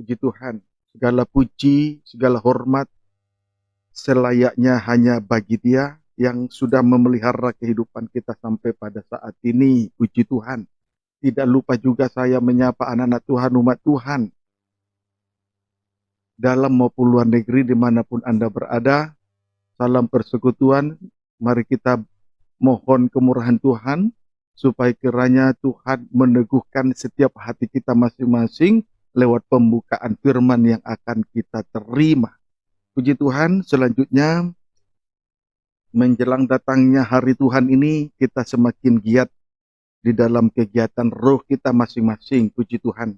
Puji Tuhan, segala puji, segala hormat selayaknya hanya bagi Dia yang sudah memelihara kehidupan kita sampai pada saat ini. Puji Tuhan. Tidak lupa juga saya menyapa anak-anak Tuhan, umat Tuhan, dalam maupun luar negeri dimanapun Anda berada. Salam persekutuan. Mari kita mohon kemurahan Tuhan supaya kiranya Tuhan meneguhkan setiap hati kita masing-masing lewat pembukaan firman yang akan kita terima. Puji Tuhan. Selanjutnya, menjelang datangnya hari Tuhan ini, kita semakin giat di dalam kegiatan roh kita masing-masing. Puji Tuhan.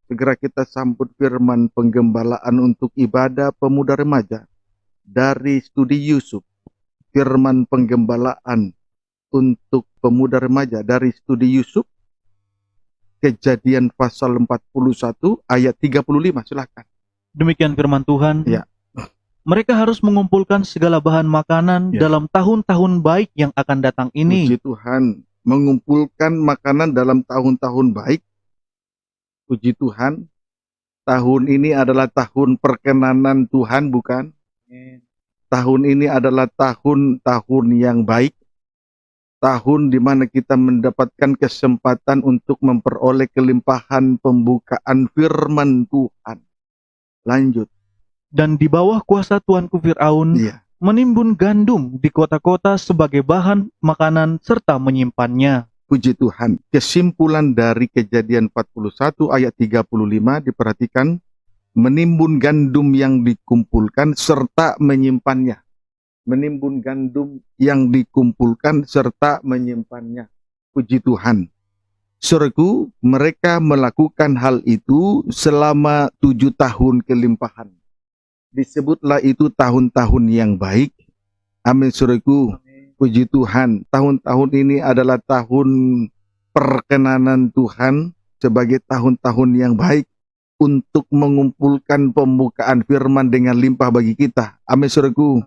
Segera kita sambut firman penggembalaan untuk ibadah pemuda remaja dari studi Yusuf. Firman penggembalaan untuk pemuda remaja dari studi Yusuf, Kejadian pasal 41 ayat 35. Silakan. Demikian firman Tuhan. Ya. Mereka harus mengumpulkan segala bahan makanan dalam tahun-tahun baik yang akan datang ini. Puji Tuhan. Mengumpulkan makanan dalam tahun-tahun baik. Puji Tuhan. Tahun ini adalah tahun perkenanan Tuhan, bukan? Tahun ini adalah tahun-tahun yang baik. Tahun di mana kita mendapatkan kesempatan untuk memperoleh kelimpahan pembukaan firman Tuhan. Lanjut. Dan di bawah kuasa tuanku Fir'aun, menimbun gandum di kota-kota sebagai bahan makanan serta menyimpannya. Puji Tuhan. Kesimpulan dari Kejadian 41 ayat 35 diperhatikan. Menimbun gandum yang dikumpulkan serta menyimpannya. Menimbun gandum yang dikumpulkan serta menyimpannya. Puji Tuhan. Saudaraku, mereka melakukan hal itu selama 7 tahun kelimpahan. Disebutlah itu tahun-tahun yang baik. Amin, saudaraku. Puji Tuhan. Tahun-tahun ini adalah tahun perkenanan Tuhan sebagai tahun-tahun yang baik untuk mengumpulkan pembukaan firman dengan limpah bagi kita. Amin, saudaraku.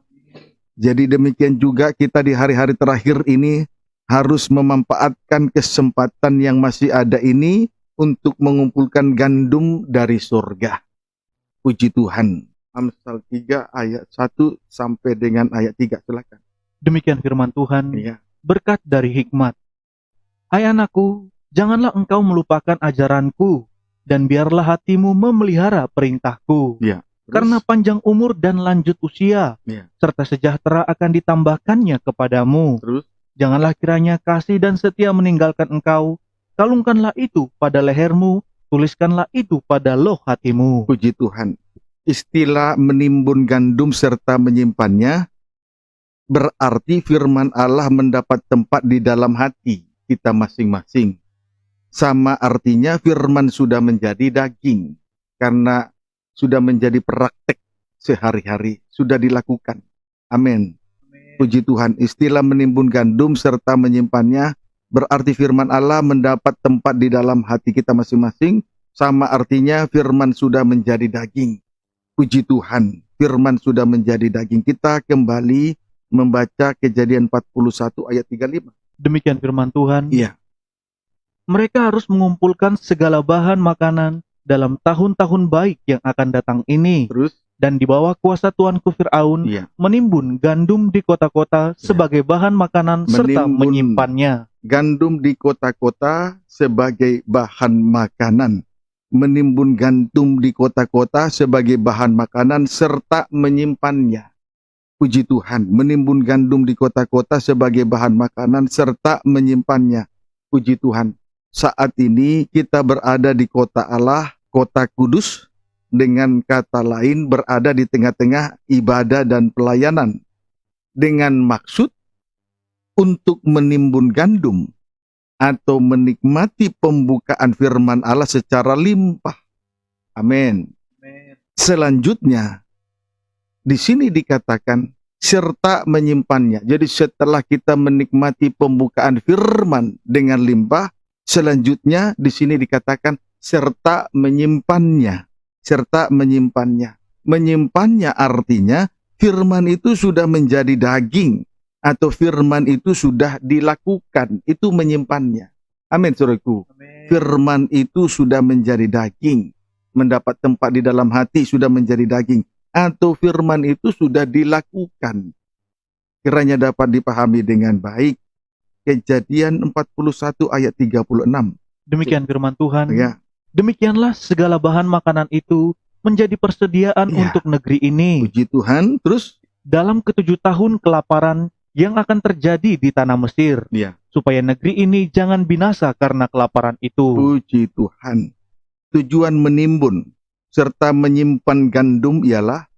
Jadi demikian juga kita di hari-hari terakhir ini harus memanfaatkan kesempatan yang masih ada ini untuk mengumpulkan gandum dari surga. Puji Tuhan. Amsal 3 ayat 1 sampai dengan ayat 3. Silakan. Demikian firman Tuhan. Iya. Berkat dari hikmat. Hai anakku, janganlah engkau melupakan ajaranku, dan biarlah hatimu memelihara perintahku. Iya. Karena panjang umur dan lanjut usia, serta sejahtera akan ditambahkannya kepadamu. Terus, janganlah kiranya kasih dan setia meninggalkan engkau. Kalungkanlah itu pada lehermu, tuliskanlah itu pada loh hatimu. puji Tuhan. Istilah menimbun gandum serta menyimpannya berarti firman Allah mendapat tempat di dalam hati kita masing-masing. Sama artinya firman sudah menjadi daging karena sudah menjadi praktek sehari-hari, sudah dilakukan. Amin. Puji Tuhan. Istilah menimbun gandum serta menyimpannya berarti firman Allah mendapat tempat di dalam hati kita masing-masing. Sama artinya firman sudah menjadi daging. Puji Tuhan, firman sudah menjadi daging. Kita kembali membaca Kejadian 41 ayat 35. Demikian firman Tuhan. Iya. Mereka harus mengumpulkan segala bahan makanan dalam tahun-tahun baik yang akan datang ini. Terus, dan di bawah kuasa tuanku Fir'aun, menimbun gandum di kota-kota sebagai bahan makanan serta menyimpannya. Gandum di kota-kota sebagai bahan makanan. Menimbun gandum di kota-kota sebagai bahan makanan serta menyimpannya. Puji Tuhan. Menimbun gandum di kota-kota sebagai bahan makanan serta menyimpannya. Puji Tuhan. Saat ini kita berada di kota Allah, kota kudus, dengan kata lain berada di tengah-tengah ibadah dan pelayanan. Dengan maksud untuk menimbun gandum atau menikmati pembukaan firman Allah secara limpah. Amin. Selanjutnya, di sini dikatakan serta menyimpannya. Jadi setelah kita menikmati pembukaan firman dengan limpah, selanjutnya di sini dikatakan serta menyimpannya. Serta menyimpannya. Menyimpannya artinya firman itu sudah menjadi daging. Atau firman itu sudah dilakukan, itu menyimpannya. Amin, saudaraku. Firman itu sudah menjadi daging. mendapat tempat di dalam hati, sudah menjadi daging, atau firman itu sudah dilakukan. Kiranya dapat dipahami dengan baik. Kejadian 41 ayat 36. Demikian firman Tuhan. Ya, Demikianlah segala bahan makanan itu menjadi persediaan Ya. untuk negeri ini puji Tuhan. Terus, dalam ke-7 tahun kelaparan yang akan terjadi di tanah Mesir, ya, supaya negeri ini jangan binasa karena kelaparan itu. puji Tuhan. Tujuan menimbun serta menyimpan gandum ialah,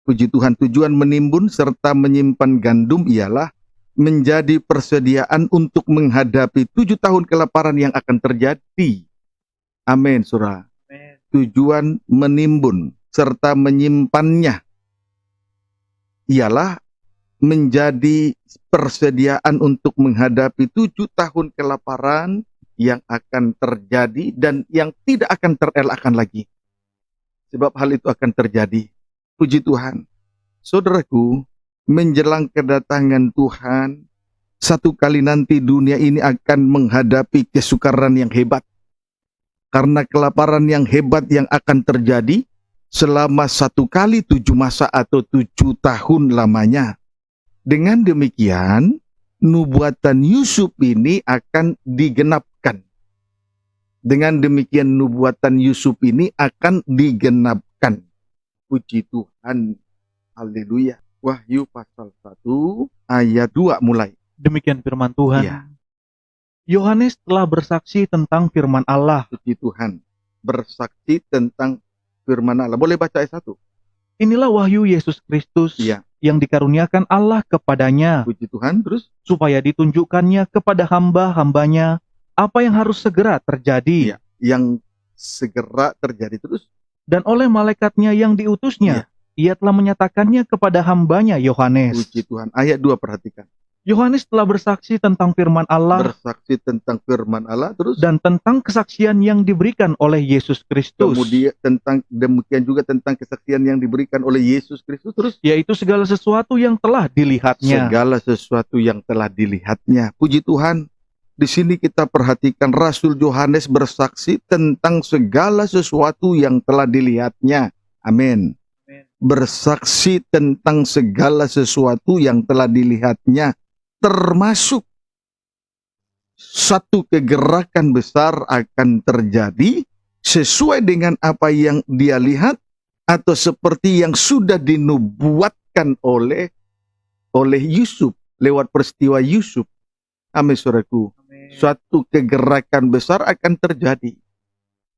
puji Tuhan, tujuan menimbun serta menyimpan gandum ialah menjadi persediaan untuk menghadapi 7 tahun kelaparan yang akan terjadi. Amin, saudara. Tujuan menimbun serta menyimpannya ialah menjadi persediaan untuk menghadapi 7 tahun kelaparan yang akan terjadi dan yang tidak akan terelakkan lagi. Sebab hal itu akan terjadi. Puji Tuhan. Saudaraku, menjelang kedatangan Tuhan, satu kali nanti dunia ini akan menghadapi kesukaran yang hebat. Karena kelaparan yang hebat yang akan terjadi selama 1 kali 7 masa atau 7 tahun lamanya. Dengan demikian, nubuatan Yusuf ini akan digenapkan. Dengan demikian, nubuatan Yusuf ini akan digenapkan. Puji Tuhan. Haleluya. Wahyu pasal 1 ayat 2 mulai. Demikian firman Tuhan. Ya. Yohanes telah bersaksi tentang firman Allah. Puji Tuhan. Bersaksi tentang firman Allah. Boleh baca ayat 1? Inilah wahyu Yesus Kristus Ya. yang dikaruniakan Allah kepadanya, Puji Tuhan. Terus? supaya ditunjukkannya kepada hamba-hambanya apa yang harus segera terjadi. Ya. Yang segera terjadi. Terus? Dan oleh malaikatnya yang diutusnya, ia telah menyatakannya kepada hambanya Yohanes. Puji Tuhan. Ayat 2 perhatikan. Yohanes telah bersaksi tentang firman Allah Bersaksi tentang firman Allah. Terus? dan tentang kesaksian yang diberikan oleh Yesus Kristus, Kemudian demikian juga tentang kesaksian yang diberikan oleh Yesus Kristus. Terus? yaitu segala sesuatu yang telah dilihatnya. Segala sesuatu yang telah dilihatnya. Puji Tuhan. Di sini kita perhatikan Rasul Yohanes bersaksi tentang segala sesuatu yang telah dilihatnya. Amin. Bersaksi tentang segala sesuatu yang telah dilihatnya, termasuk satu kegerakan besar akan terjadi sesuai dengan apa yang dia lihat atau seperti yang sudah dinubuatkan oleh Yusuf lewat peristiwa Yusuf. Amin, saudaraku. Suatu kegerakan besar akan terjadi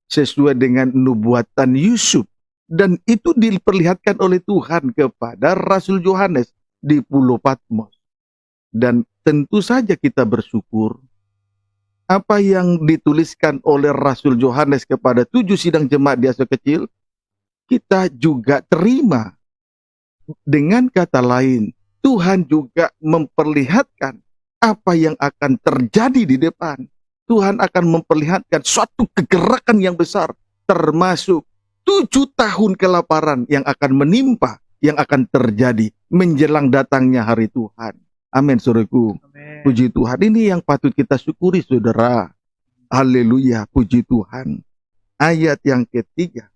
sesuai dengan nubuatan Yusuf, dan itu diperlihatkan oleh Tuhan kepada Rasul Yohanes di Pulau Patmos. Dan tentu saja kita bersyukur apa yang dituliskan oleh Rasul Yohanes kepada 7 sidang jemaat di Asia Kecil, kita juga terima. Dengan kata lain, Tuhan juga memperlihatkan apa yang akan terjadi di depan. Tuhan akan memperlihatkan suatu kegerakan yang besar, termasuk 7 tahun kelaparan yang akan menimpa, yang akan terjadi menjelang datangnya hari Tuhan. Amin, saudaraku. Puji Tuhan. Ini yang patut kita syukuri, saudara. Haleluya, puji Tuhan. Ayat yang ketiga.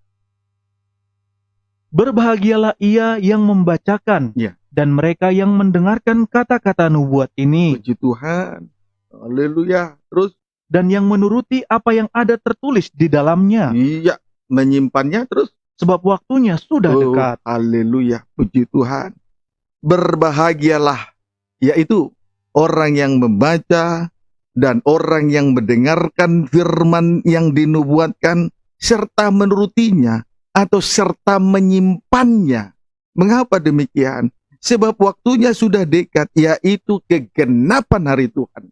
Berbahagialah ia yang membacakan dan mereka yang mendengarkan kata-kata nubuat ini, Puji Tuhan. Haleluya. Terus? dan yang menuruti apa yang ada tertulis di dalamnya, Iya. Menyimpannya terus. sebab waktunya sudah dekat. Haleluya. Puji Tuhan. Berbahagialah. Yaitu orang yang membaca dan orang yang mendengarkan firman yang dinubuatkan serta menurutinya atau serta menyimpannya. Mengapa demikian? Sebab waktunya sudah dekat, yaitu kegenapan hari Tuhan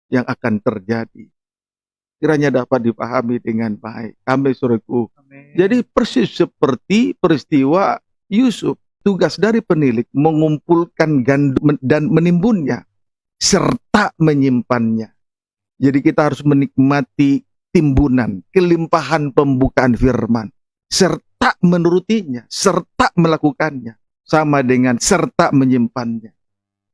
yang akan terjadi. Kiranya dapat dipahami dengan baik. Amin, saudaraku. Jadi persis seperti peristiwa Yusuf, tugas dari penilik mengumpulkan gandum dan menimbunnya serta menyimpannya. Jadi kita harus menikmati timbunan, kelimpahan pembukaan firman, serta menurutinya, serta melakukannya, sama dengan serta menyimpannya.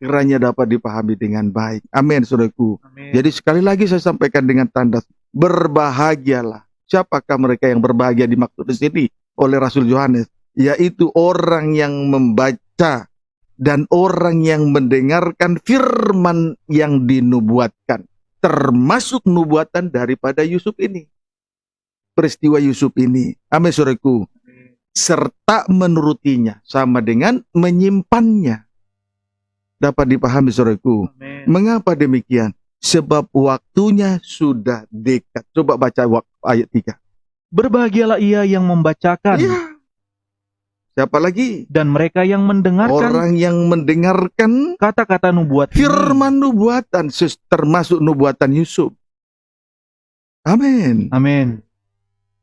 Kiranya dapat dipahami dengan baik. Amin, saudaraku. Jadi sekali lagi saya sampaikan dengan tanda, berbahagialah Siapakah mereka yang berbahagia dimaksud di sini oleh Rasul Yohanes? Yaitu orang yang membaca dan orang yang mendengarkan firman yang dinubuatkan, termasuk nubuatan daripada Yusuf ini. Peristiwa Yusuf ini, amin saudaraku, serta menurutinya sama dengan menyimpannya. Dapat dipahami saudaraku. Amin. Mengapa demikian? Sebab waktunya sudah dekat. Coba baca ayat 3. Berbahagialah ia yang membacakan Ya. Siapa lagi? dan mereka yang mendengarkan Orang yang mendengarkan kata-kata nubuat ini. firman nubuatan, termasuk nubuatan Yusuf. Amin. Amin.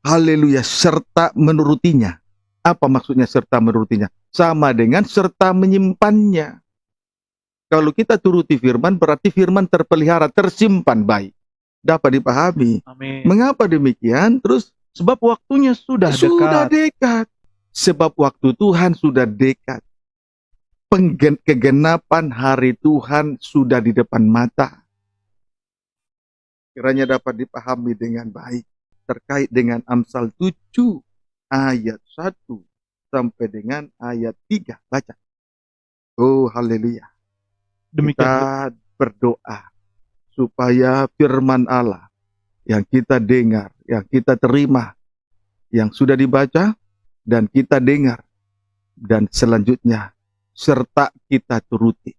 Haleluya. Serta menurutinya. Apa maksudnya serta menurutinya? Sama dengan serta menyimpannya. Kalau kita turuti firman, berarti firman terpelihara, tersimpan baik. Dapat dipahami. Amin. Mengapa demikian? Terus Sebab waktunya sudah sudah dekat. dekat. Sebab waktu Tuhan sudah dekat. Kegenapan hari Tuhan sudah di depan mata. Kiranya dapat dipahami dengan baik. Terkait dengan Amsal 7 ayat 1 sampai dengan ayat 3. Baca. Oh haleluya. Demikian. Kita berdoa supaya firman Allah yang kita dengar, yang kita terima, yang sudah dibaca dan kita dengar, dan selanjutnya serta kita turuti,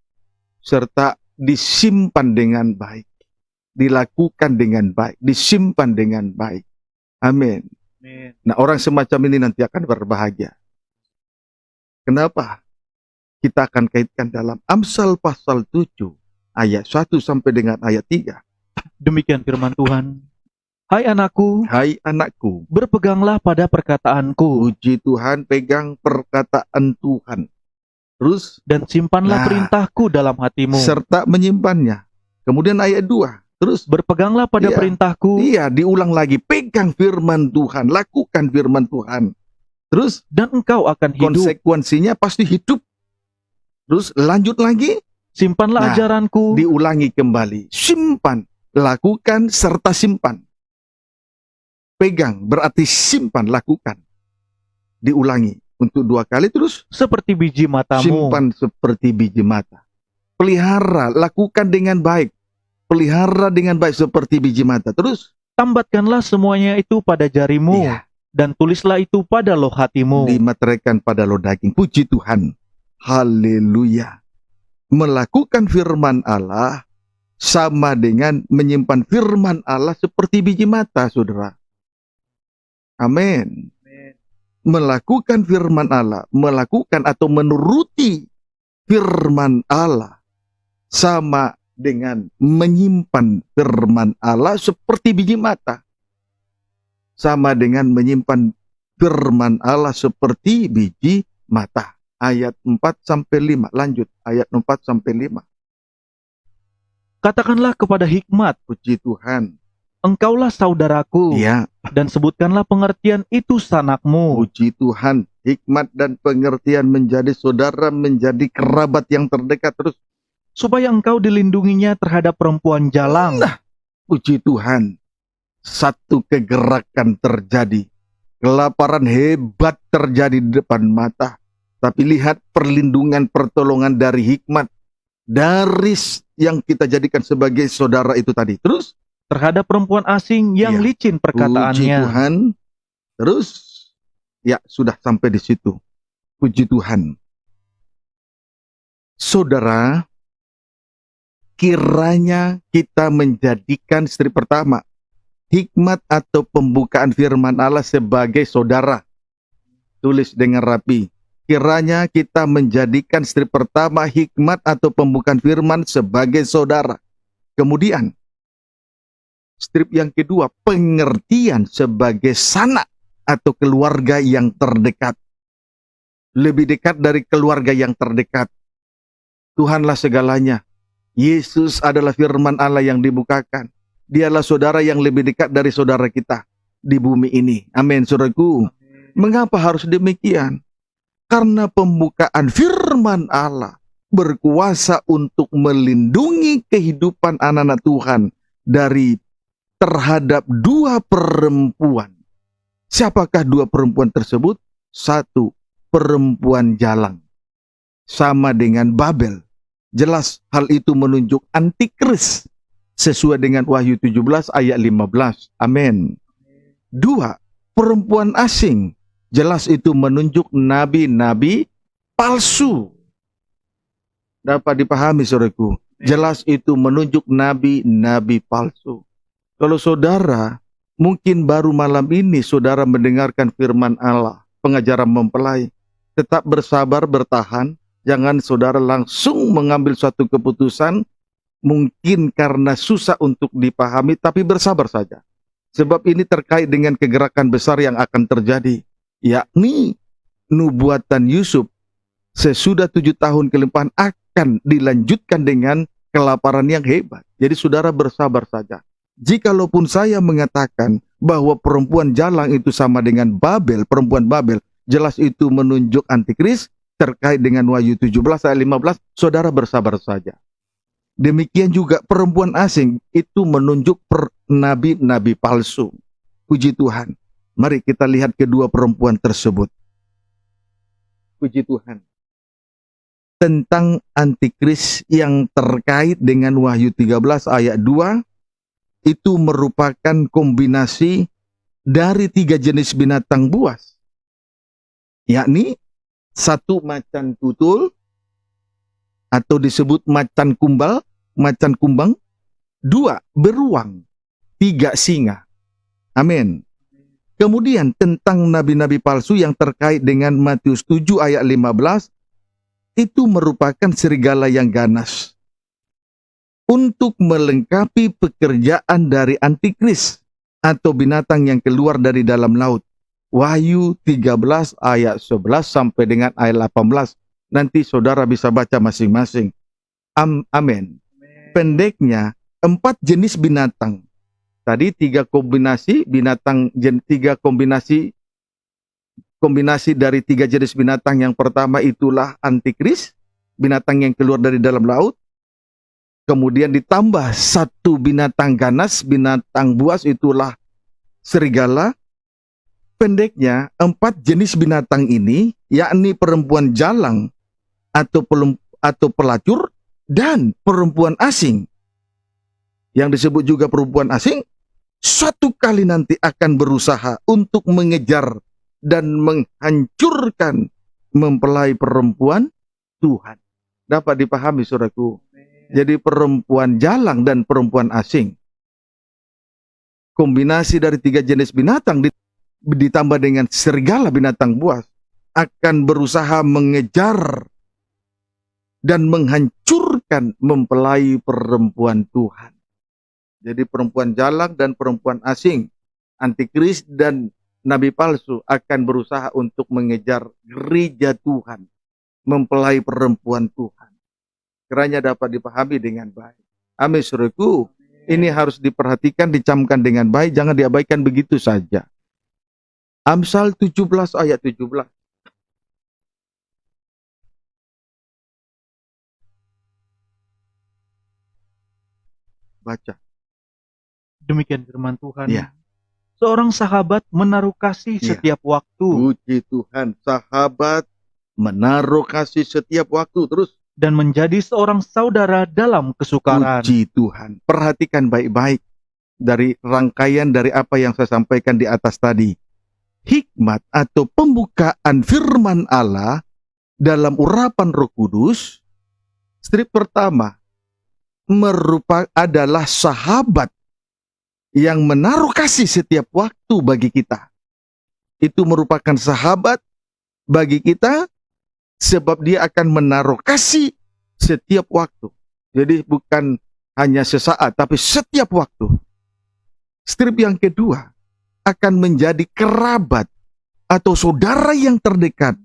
serta disimpan dengan baik, dilakukan dengan baik, disimpan dengan baik. Amin. Amin. Nah, orang semacam ini nanti akan berbahagia. Kenapa? Kita akan kaitkan dalam Amsal pasal 7 ayat 1 sampai dengan ayat 3. Demikian firman Tuhan. Hai anakku, Hai anakku, berpeganglah pada perkataanku puji Tuhan, pegang perkataan Tuhan. Terus, dan simpanlah Nah. perintahku dalam hatimu. serta menyimpannya. Kemudian ayat 2. Terus, Berpeganglah pada Iya. perintahku diulang lagi. Pegang firman Tuhan, lakukan firman Tuhan. Terus, dan engkau akan hidup. konsekuensinya pasti hidup. Terus, lanjut lagi, Simpanlah Nah, ajaranku diulangi kembali. Simpan, lakukan, serta simpan. Pegang, berarti simpan, lakukan. Diulangi untuk 2 kali, terus seperti biji matamu. simpan seperti biji mata. Pelihara, lakukan dengan baik. Pelihara dengan baik seperti biji mata. Terus, Tambatkanlah semuanya itu pada jarimu iya, dan tulislah itu pada loh hatimu. dimateraikan pada lo daging. Puji Tuhan. Haleluya. Melakukan firman Allah sama dengan menyimpan firman Allah seperti biji mata, saudara. Amin. Melakukan firman Allah, melakukan atau menuruti firman Allah sama dengan menyimpan firman Allah seperti biji mata. Sama dengan menyimpan firman Allah seperti biji mata. Ayat 4 sampai 5. Lanjut ayat 4 sampai 5. Katakanlah kepada hikmat, Puji Tuhan. engkaulah saudaraku, Ya, dan sebutkanlah pengertian itu sanakmu. puji Tuhan. Hikmat dan pengertian menjadi saudara, menjadi kerabat yang terdekat. Terus, Supaya engkau dilindunginya terhadap perempuan jalang. puji Tuhan. Satu kegerakan terjadi. Kelaparan hebat terjadi di depan mata. Tapi lihat perlindungan, pertolongan dari hikmat. Dari yang kita jadikan sebagai saudara itu tadi. Terus, Terhadap perempuan asing yang Iya. licin puji perkataannya. Tuhan. Terus, ya sudah sampai di situ. Puji Tuhan. Saudara, kiranya kita menjadikan istri pertama, hikmat atau pembukaan firman Allah sebagai saudara. Tulis dengan rapi. Kiranya kita menjadikan istri pertama, hikmat atau pembukaan firman sebagai saudara. Kemudian, strip yang kedua, pengertian sebagai sanak atau keluarga yang terdekat. Lebih dekat dari keluarga yang terdekat. Tuhanlah segalanya. Yesus adalah firman Allah yang dibukakan. Dialah saudara yang lebih dekat dari saudara kita di bumi ini. Amin, saudaraku. Mengapa harus demikian? Karena pembukaan firman Allah berkuasa untuk melindungi kehidupan anak-anak Tuhan dari terhadap 2 perempuan Siapakah dua perempuan tersebut? Satu, perempuan jalang. Sama dengan Babel. Jelas hal itu menunjuk antikris. Sesuai dengan Wahyu 17 ayat 15. Amin. Dua, perempuan asing. Jelas itu menunjuk nabi-nabi palsu. Dapat dipahami, saudaraku. Jelas itu menunjuk nabi-nabi palsu. Kalau saudara, mungkin baru malam ini saudara mendengarkan firman Allah, pengajaran mempelai. Tetap bersabar, bertahan. Jangan saudara langsung mengambil suatu keputusan, mungkin karena susah untuk dipahami, tapi bersabar saja. Sebab ini terkait dengan kegerakan besar yang akan terjadi, yakni nubuatan Yusuf sesudah 7 tahun kelimpahan akan dilanjutkan dengan kelaparan yang hebat. Jadi saudara bersabar saja. Jikalaupun saya mengatakan bahwa perempuan jalang itu sama dengan Babel, perempuan Babel, jelas itu menunjuk antikris terkait dengan Wahyu 17 ayat 15, saudara bersabar saja. Demikian juga perempuan asing itu menunjuk nabi-nabi palsu. Puji Tuhan. Mari kita lihat kedua perempuan tersebut. Puji Tuhan. Tentang antikris yang terkait dengan Wahyu 13 ayat 2, itu merupakan kombinasi dari 3 jenis binatang buas. Yakni 1 macan tutul, atau disebut macan kumbang, 2 beruang, 3 singa. Amin. Kemudian tentang nabi-nabi palsu yang terkait dengan Matius 7 ayat 15, itu merupakan serigala yang ganas untuk melengkapi pekerjaan dari antikris atau binatang yang keluar dari dalam laut. Wahyu 13 ayat 11 sampai dengan ayat 18. Nanti saudara bisa baca masing-masing. Amin. Pendeknya 4 jenis binatang. Tadi 3 kombinasi binatang, 3 kombinasi dari 3 jenis binatang. Yang pertama itulah antikris, binatang yang keluar dari dalam laut. Kemudian ditambah 1 binatang ganas, binatang buas, itulah serigala. Pendeknya 4 jenis binatang ini, yakni perempuan jalang atau pelacur dan perempuan asing. Yang disebut juga perempuan asing, suatu kali nanti akan berusaha untuk mengejar dan menghancurkan mempelai perempuan Tuhan. Dapat dipahami, saudaraku. Jadi perempuan jalang dan perempuan asing, kombinasi dari 3 jenis binatang ditambah dengan serigala binatang buas, akan berusaha mengejar dan menghancurkan mempelai perempuan Tuhan. Jadi perempuan jalang dan perempuan asing, antikris dan nabi palsu akan berusaha untuk mengejar gereja Tuhan, mempelai perempuan Tuhan. Kiranya dapat dipahami dengan baik. Amin, saudaraku. Ini harus diperhatikan, dicamkan dengan baik, jangan diabaikan begitu saja. Amsal 17 ayat 17. Baca. Demikian firman Tuhan. Ya. Seorang sahabat menaruh kasih Ya. setiap waktu Puji Tuhan, sahabat menaruh kasih setiap waktu. Terus. dan menjadi seorang saudara dalam kesukaran. Puji Tuhan. Perhatikan baik-baik dari rangkaian dari apa yang saya sampaikan di atas tadi. Hikmat atau pembukaan firman Allah dalam urapan Roh Kudus, strip pertama adalah sahabat yang menaruh kasih setiap waktu bagi kita. Itu merupakan sahabat bagi kita sebab dia akan menaruh kasih setiap waktu. Jadi bukan hanya sesaat, tapi setiap waktu. Strip yang kedua akan menjadi kerabat atau saudara yang terdekat.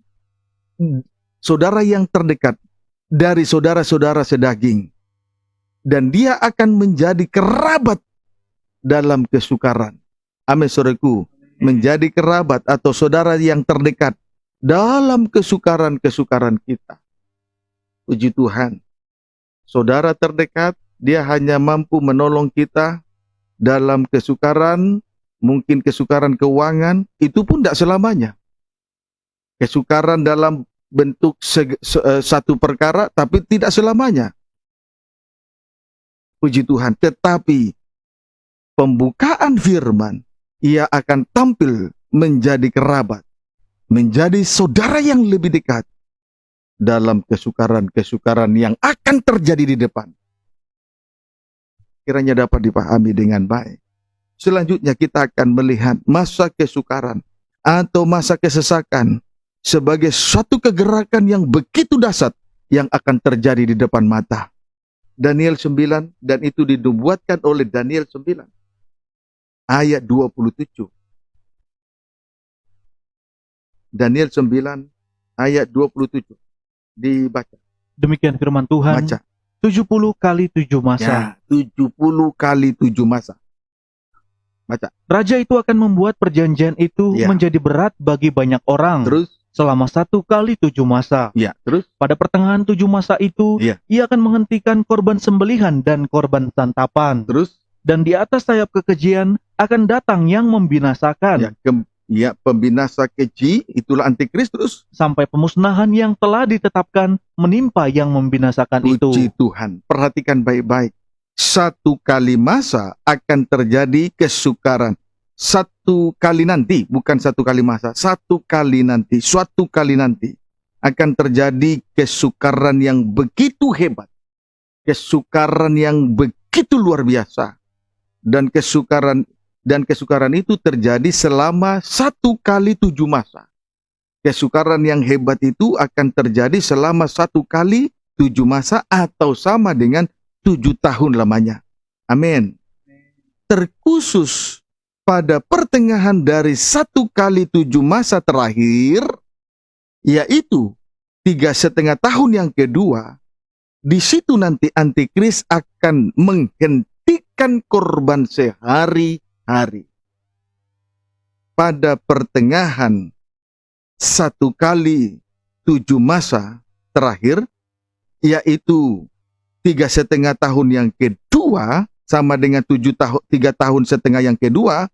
Saudara yang terdekat dari saudara-saudara sedaging. Dan dia akan menjadi kerabat dalam kesukaran. Amin, saudaraku. Menjadi kerabat atau saudara yang terdekat dalam kesukaran-kesukaran kita. Puji Tuhan. Saudara terdekat, dia hanya mampu menolong kita dalam kesukaran, mungkin kesukaran keuangan, itu pun tidak selamanya. Kesukaran dalam bentuk satu perkara, tapi tidak selamanya. Puji Tuhan. Tetapi pembukaan firman, ia akan tampil menjadi kerabat, menjadi saudara yang lebih dekat dalam kesukaran-kesukaran yang akan terjadi di depan. Kiranya dapat dipahami dengan baik. Selanjutnya kita akan melihat masa kesukaran atau masa kesesakan sebagai suatu kegerakan yang begitu dahsyat yang akan terjadi di depan mata. Daniel 9, dan itu dinubuatkan oleh Daniel 9 ayat 27. Daniel 9 ayat 27. Dibaca. Demikian firman Tuhan. Baca. 70 kali 7 masa. Ya, 70 kali 7 masa. Baca. Raja itu akan membuat perjanjian itu Ya. menjadi berat bagi banyak orang. Terus? Selama 1 kali 7 masa. Ya, terus? Pada pertengahan 7 masa itu, Ya. ia akan menghentikan korban sembelihan dan korban santapan. Terus? Dan di atas sayap kekejian akan datang yang membinasakan. Pembinasa keji, itulah antikristus. Sampai pemusnahan yang telah ditetapkan menimpa yang membinasakan itu. Puji Tuhan. Perhatikan baik-baik. 1 kali masa akan terjadi kesukaran. 1 kali nanti, bukan 1 kali masa. 1 kali nanti, suatu kali nanti akan terjadi kesukaran yang begitu hebat. Kesukaran yang begitu luar biasa. Dan kesukaran itu terjadi selama 1 kali 7 masa. Kesukaran yang hebat itu akan terjadi selama 1 kali 7 masa atau sama dengan 7 tahun lamanya. Amin. Terkhusus pada pertengahan dari 1 kali 7 masa terakhir, yaitu 3,5 tahun yang kedua, di situ nanti antikris akan menghentikan korban sehari-hari. Pada pertengahan 1 kali 7 masa terakhir, yaitu 3,5 tahun yang kedua, sama dengan 3,5 tahun yang kedua,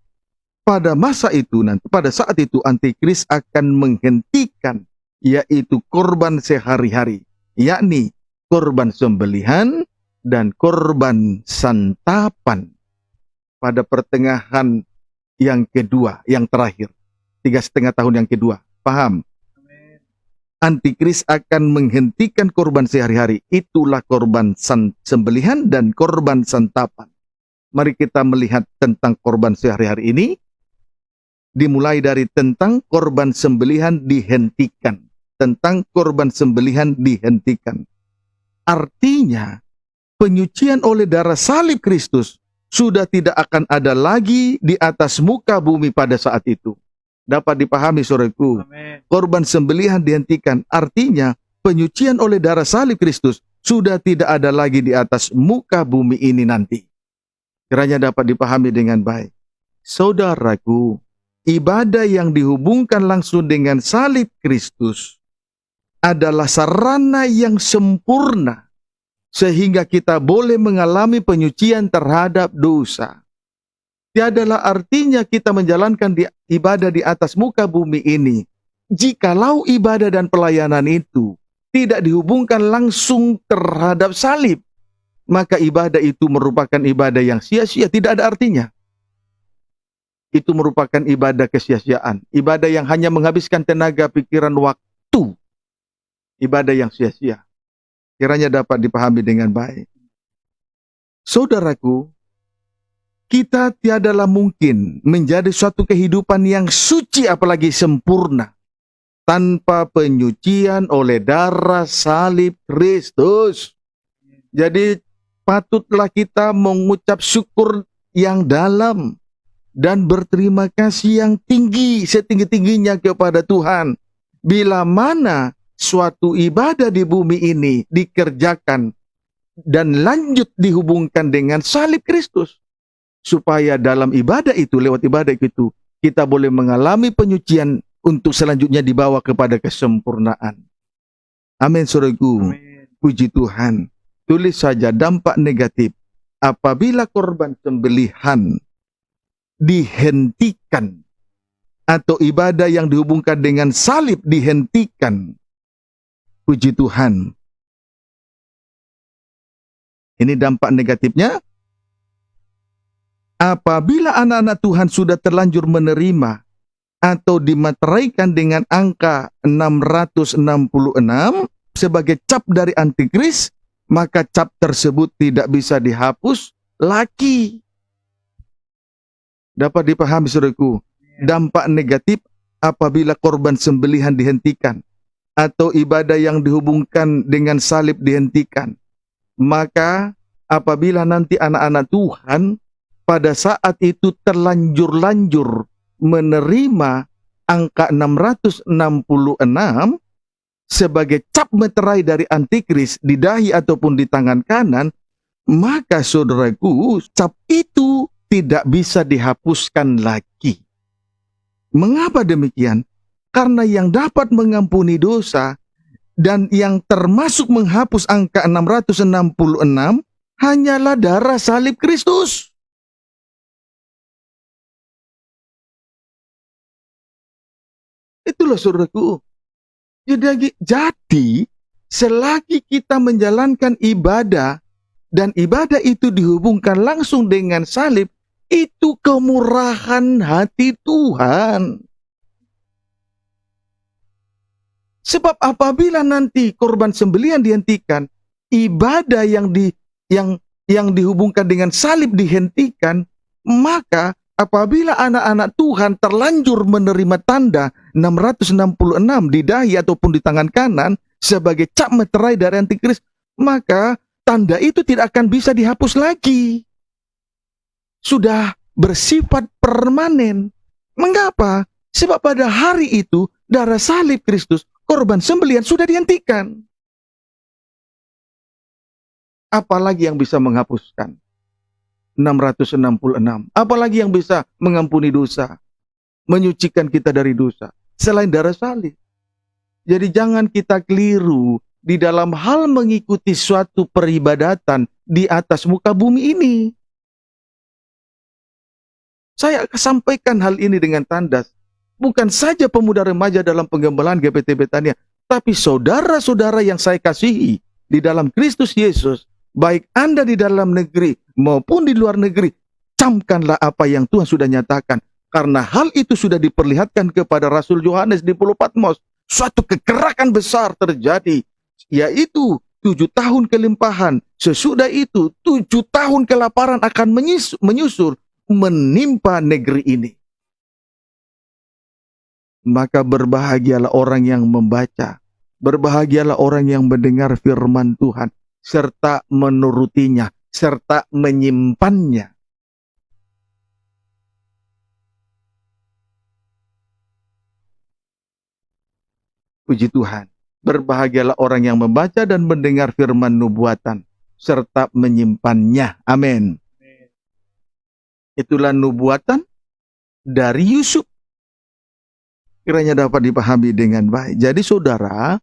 pada masa itu nanti, pada saat itu antikris akan menghentikan, yaitu korban sehari-hari, yakni korban sembelihan dan korban santapan. Pada pertengahan yang kedua, yang terakhir, 3,5 tahun yang kedua. Paham? Antikris akan menghentikan korban sehari-hari. Itulah korban sembelihan dan korban santapan. Mari kita melihat tentang korban sehari-hari ini. Dimulai dari tentang korban sembelihan dihentikan. Tentang korban sembelihan dihentikan. Artinya, penyucian oleh darah salib Kristus sudah tidak akan ada lagi di atas muka bumi pada saat itu. Dapat dipahami, saudaraku. Korban sembelihan dihentikan. Artinya, penyucian oleh darah salib Kristus sudah tidak ada lagi di atas muka bumi ini nanti. Kiranya dapat dipahami dengan baik. Saudaraku, ibadah yang dihubungkan langsung dengan salib Kristus adalah sarana yang sempurna sehingga kita boleh mengalami penyucian terhadap dosa. Tiadalah artinya kita menjalankan ibadah di atas muka bumi ini jikalau ibadah dan pelayanan itu tidak dihubungkan langsung terhadap salib. Maka ibadah itu merupakan ibadah yang sia-sia, tidak ada artinya. Itu merupakan ibadah kesia-siaan, ibadah yang hanya menghabiskan tenaga, pikiran, waktu. Ibadah yang sia-sia. Kiranya dapat dipahami dengan baik. Saudaraku, kita tiadalah mungkin menjadi suatu kehidupan yang suci apalagi sempurna tanpa penyucian oleh darah salib Kristus. Jadi patutlah kita mengucap syukur yang dalam dan berterima kasih yang tinggi, setinggi-tingginya kepada Tuhan. Bila mana suatu ibadah di bumi ini dikerjakan dan lanjut dihubungkan dengan salib Kristus. Supaya dalam ibadah itu, lewat ibadah itu, kita boleh mengalami penyucian untuk selanjutnya dibawa kepada kesempurnaan. Amin, saudaraku. Puji Tuhan. Tulis saja dampak negatif apabila korban sembelihan dihentikan, atau ibadah yang dihubungkan dengan salib dihentikan. Puji Tuhan. Ini dampak negatifnya. Apabila anak-anak Tuhan sudah terlanjur menerima atau dimateraikan dengan angka 666 sebagai cap dari antikris, maka cap tersebut tidak bisa dihapus lagi. Dapat dipahami, saudaraku, dampak negatif apabila korban sembelihan dihentikan atau ibadah yang dihubungkan dengan salib dihentikan. Maka apabila nanti anak-anak Tuhan pada saat itu terlanjur-lanjur menerima angka 666 sebagai cap meterai dari antikris di dahi ataupun di tangan kanan, maka saudaraku, cap itu tidak bisa dihapuskan lagi. Mengapa demikian? Karena yang dapat mengampuni dosa dan yang termasuk menghapus angka 666 hanyalah darah salib Kristus. Itulah saudaraku. Jadi selagi kita menjalankan ibadah dan ibadah itu dihubungkan langsung dengan salib, itu kemurahan hati Tuhan. Sebab apabila nanti korban sembelihan dihentikan, ibadah yang dihubungkan dengan salib dihentikan, maka apabila anak-anak Tuhan terlanjur menerima tanda 666 di dahi ataupun di tangan kanan sebagai cap meterai dari antikris, maka tanda itu tidak akan bisa dihapus lagi. Sudah bersifat permanen. Mengapa? Sebab pada hari itu darah salib Kristus, korban sembelihan sudah dihentikan. Apalagi yang bisa menghapuskan 666? Apalagi yang bisa mengampuni dosa, menyucikan kita dari dosa selain darah salib? Jadi jangan kita keliru di dalam hal mengikuti suatu peribadatan di atas muka bumi ini. Saya sampaikan hal ini dengan tandas. Bukan saja pemuda remaja dalam penggembalaan GPT Betania, tapi saudara-saudara yang saya kasihi di dalam Kristus Yesus, baik Anda di dalam negeri maupun di luar negeri, camkanlah apa yang Tuhan sudah nyatakan. Karena hal itu sudah diperlihatkan kepada Rasul Yohanes di Pulau Patmos. Suatu kegerakan besar terjadi, yaitu 7 tahun kelimpahan. Sesudah itu 7 tahun kelaparan akan menyusul menimpa negeri ini. Maka berbahagialah orang yang membaca, berbahagialah orang yang mendengar firman Tuhan, serta menurutinya, serta menyimpannya. Puji Tuhan. Berbahagialah orang yang membaca dan mendengar firman nubuatan, serta menyimpannya. Amin. Itulah nubuatan dari Yusuf. Kiranya dapat dipahami dengan baik. Jadi saudara,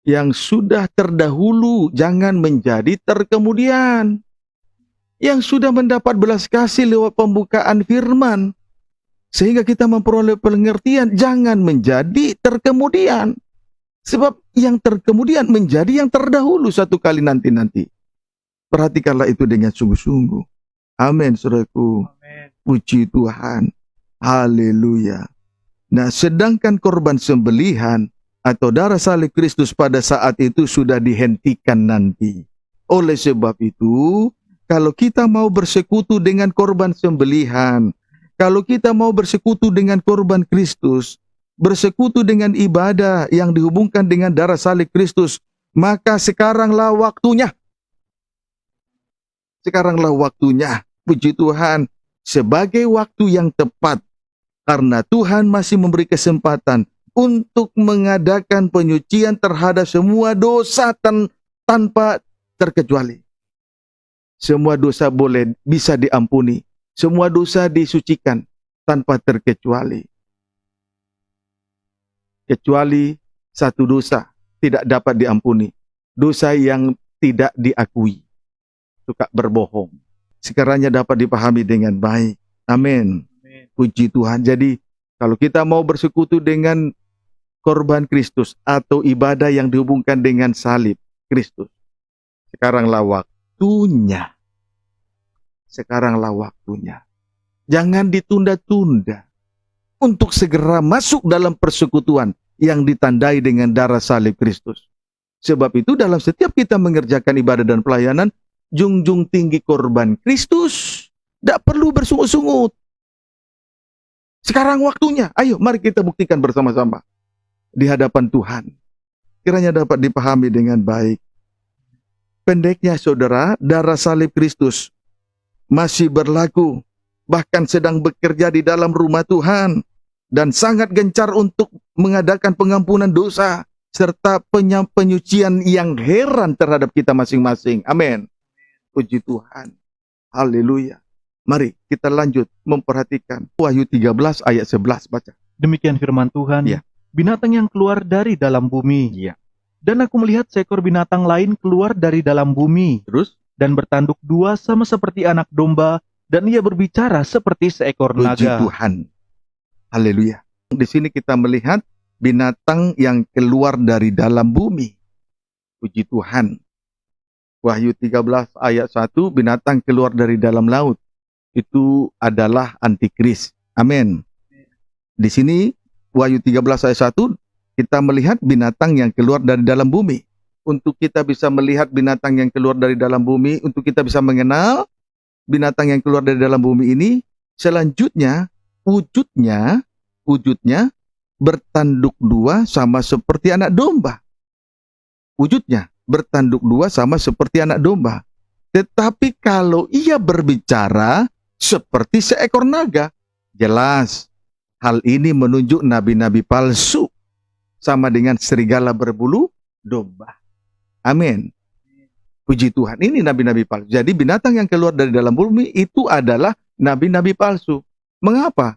yang sudah terdahulu jangan menjadi terkemudian. Yang sudah mendapat belas kasih lewat pembukaan firman, sehingga kita memperoleh pengertian, jangan menjadi terkemudian. Sebab yang terkemudian menjadi yang terdahulu satu kali nanti-nanti. Perhatikanlah itu dengan sungguh-sungguh. Amin, saudaraku. Amin. Puji Tuhan. Haleluya. Nah, sedangkan korban sembelihan atau darah salib Kristus pada saat itu sudah dihentikan nanti. Oleh sebab itu, kalau kita mau bersekutu dengan korban sembelihan, kalau kita mau bersekutu dengan korban Kristus, bersekutu dengan ibadah yang dihubungkan dengan darah salib Kristus, maka sekaranglah waktunya. Sekaranglah waktunya, puji Tuhan, sebagai waktu yang tepat. Karena Tuhan masih memberi kesempatan untuk mengadakan penyucian terhadap semua dosa tanpa terkecuali. Semua dosa bisa diampuni. Semua dosa disucikan tanpa terkecuali. Kecuali satu dosa tidak dapat diampuni. Dosa yang tidak diakui. Suka berbohong. Sekiranya dapat dipahami dengan baik. Amin. Puji Tuhan. Jadi kalau kita mau bersekutu dengan korban Kristus atau ibadah yang dihubungkan dengan salib Kristus, sekaranglah waktunya. Sekaranglah waktunya. Jangan ditunda-tunda untuk segera masuk dalam persekutuan yang ditandai dengan darah salib Kristus. Sebab itu dalam setiap kita mengerjakan ibadah dan pelayanan, junjung tinggi korban Kristus. Tidak perlu bersungut-sungut. Sekarang waktunya. Ayo mari kita buktikan bersama-sama di hadapan Tuhan. Kiranya dapat dipahami dengan baik. Pendeknya saudara, darah salib Kristus masih berlaku, bahkan sedang bekerja di dalam rumah Tuhan, dan sangat gencar untuk mengadakan pengampunan dosa, serta penyucian yang heran terhadap kita masing-masing. Amin. Puji Tuhan. Haleluya. Mari kita lanjut memperhatikan Wahyu 13 ayat 11, baca. Demikian firman Tuhan. Ya. Binatang yang keluar dari dalam bumi. Iya. Dan aku melihat seekor binatang lain keluar dari dalam bumi, Terus? dan bertanduk dua sama seperti anak domba, dan ia berbicara seperti seekor Puji naga. Tuhan. Haleluya. Di sini kita melihat binatang yang keluar dari dalam bumi. Puji Tuhan. Wahyu 13 ayat 1, binatang keluar dari dalam laut. Itu adalah antikris. Amin. Di sini Wahyu 13 ayat 1 kita melihat binatang yang keluar dari dalam bumi. Untuk kita bisa melihat binatang yang keluar dari dalam bumi, untuk kita bisa mengenal binatang yang keluar dari dalam bumi ini, selanjutnya wujudnya bertanduk dua sama seperti anak domba. Wujudnya bertanduk dua sama seperti anak domba. Tetapi kalau ia berbicara seperti seekor naga, jelas hal ini menunjuk nabi-nabi palsu sama dengan serigala berbulu domba. Amin. Puji Tuhan, ini nabi-nabi palsu. Jadi binatang yang keluar dari dalam bumi itu adalah nabi-nabi palsu. Mengapa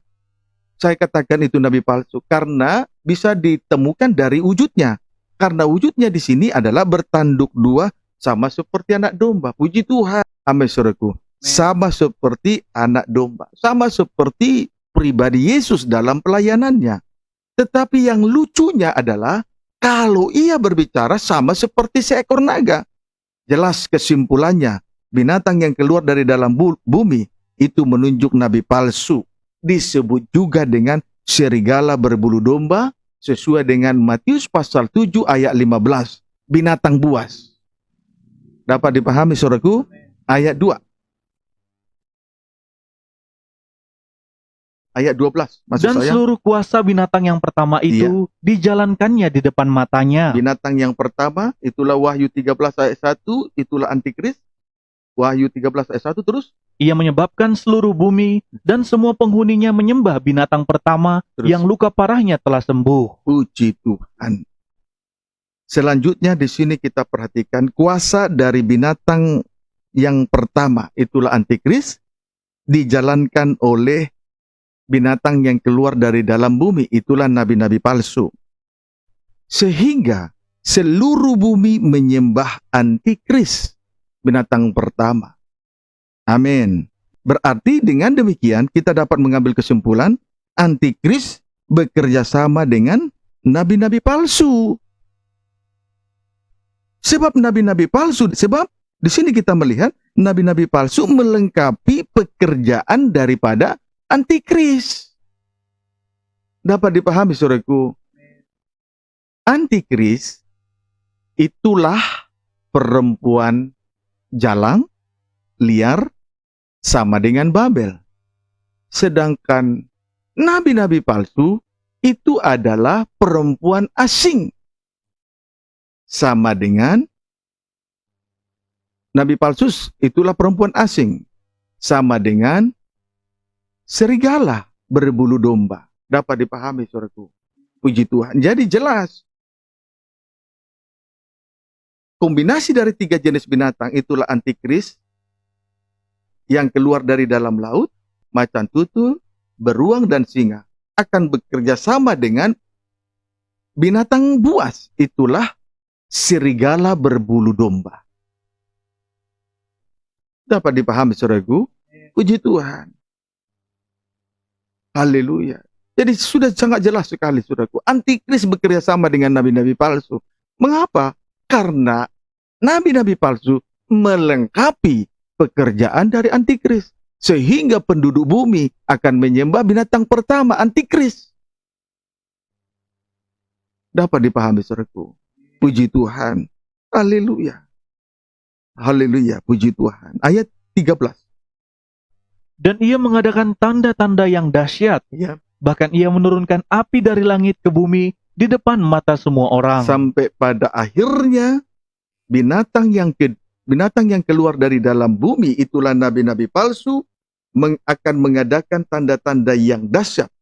saya katakan itu nabi palsu? Karena bisa ditemukan dari wujudnya. Karena wujudnya di sini adalah bertanduk dua sama seperti anak domba. Puji Tuhan. Amin, saudaraku. Sama seperti anak domba. Sama seperti pribadi Yesus dalam pelayanannya. Tetapi yang lucunya adalah kalau ia berbicara sama seperti seekor naga. Jelas kesimpulannya, binatang yang keluar dari dalam bumi itu menunjuk nabi palsu. Disebut juga dengan serigala berbulu domba sesuai dengan Matius pasal 7 ayat 15. Binatang buas. Dapat dipahami saudaraku? Ayat 2. Ayat 12. Maksud Dan saya, seluruh kuasa binatang yang pertama itu dijalankannya di depan matanya. binatang yang pertama itulah Wahyu 13 ayat 1, itulah antikris. Wahyu 13 ayat 1 terus. Ia menyebabkan seluruh bumi dan semua penghuninya menyembah binatang pertama Terus. yang luka parahnya telah sembuh. Puji Tuhan. Selanjutnya di sini kita perhatikan kuasa dari binatang yang pertama itulah antikris dijalankan oleh binatang yang keluar dari dalam bumi, itulah nabi-nabi palsu. Sehingga seluruh bumi menyembah antikris, binatang pertama. Amin. Berarti dengan demikian kita dapat mengambil kesimpulan antikris bekerja sama dengan nabi-nabi palsu. Sebab nabi-nabi palsu, sebab di sini kita melihat nabi-nabi palsu melengkapi pekerjaan daripada antikris. Dapat dipahami saudaraku? Antikris itulah perempuan jalang, liar, sama dengan Babel. Sedangkan nabi-nabi palsu itu adalah perempuan asing. Sama dengan nabi palsu itulah perempuan asing. Sama dengan serigala berbulu domba. Dapat dipahami saudaraku. Puji Tuhan. Jadi jelas. Kombinasi dari 3 jenis binatang itulah antikris yang keluar dari dalam laut, macan tutul, beruang dan singa. Akan bekerja sama dengan binatang buas. Itulah serigala berbulu domba. Dapat dipahami saudaraku? Puji Tuhan. Haleluya. Jadi sudah sangat jelas sekali, saudaraku. Antikris bekerja sama dengan nabi-nabi palsu. Mengapa? Karena nabi-nabi palsu melengkapi pekerjaan dari antikris. Sehingga penduduk bumi akan menyembah binatang pertama, antikris. Dapat dipahami, saudaraku. Puji Tuhan. Haleluya. Haleluya, puji Tuhan. Ayat 13. Dan ia mengadakan tanda-tanda yang dahsyat. Ya. Bahkan ia menurunkan api dari langit ke bumi di depan mata semua orang. Sampai pada akhirnya binatang yang keluar dari dalam bumi, itulah nabi-nabi palsu, akan mengadakan tanda-tanda yang dahsyat.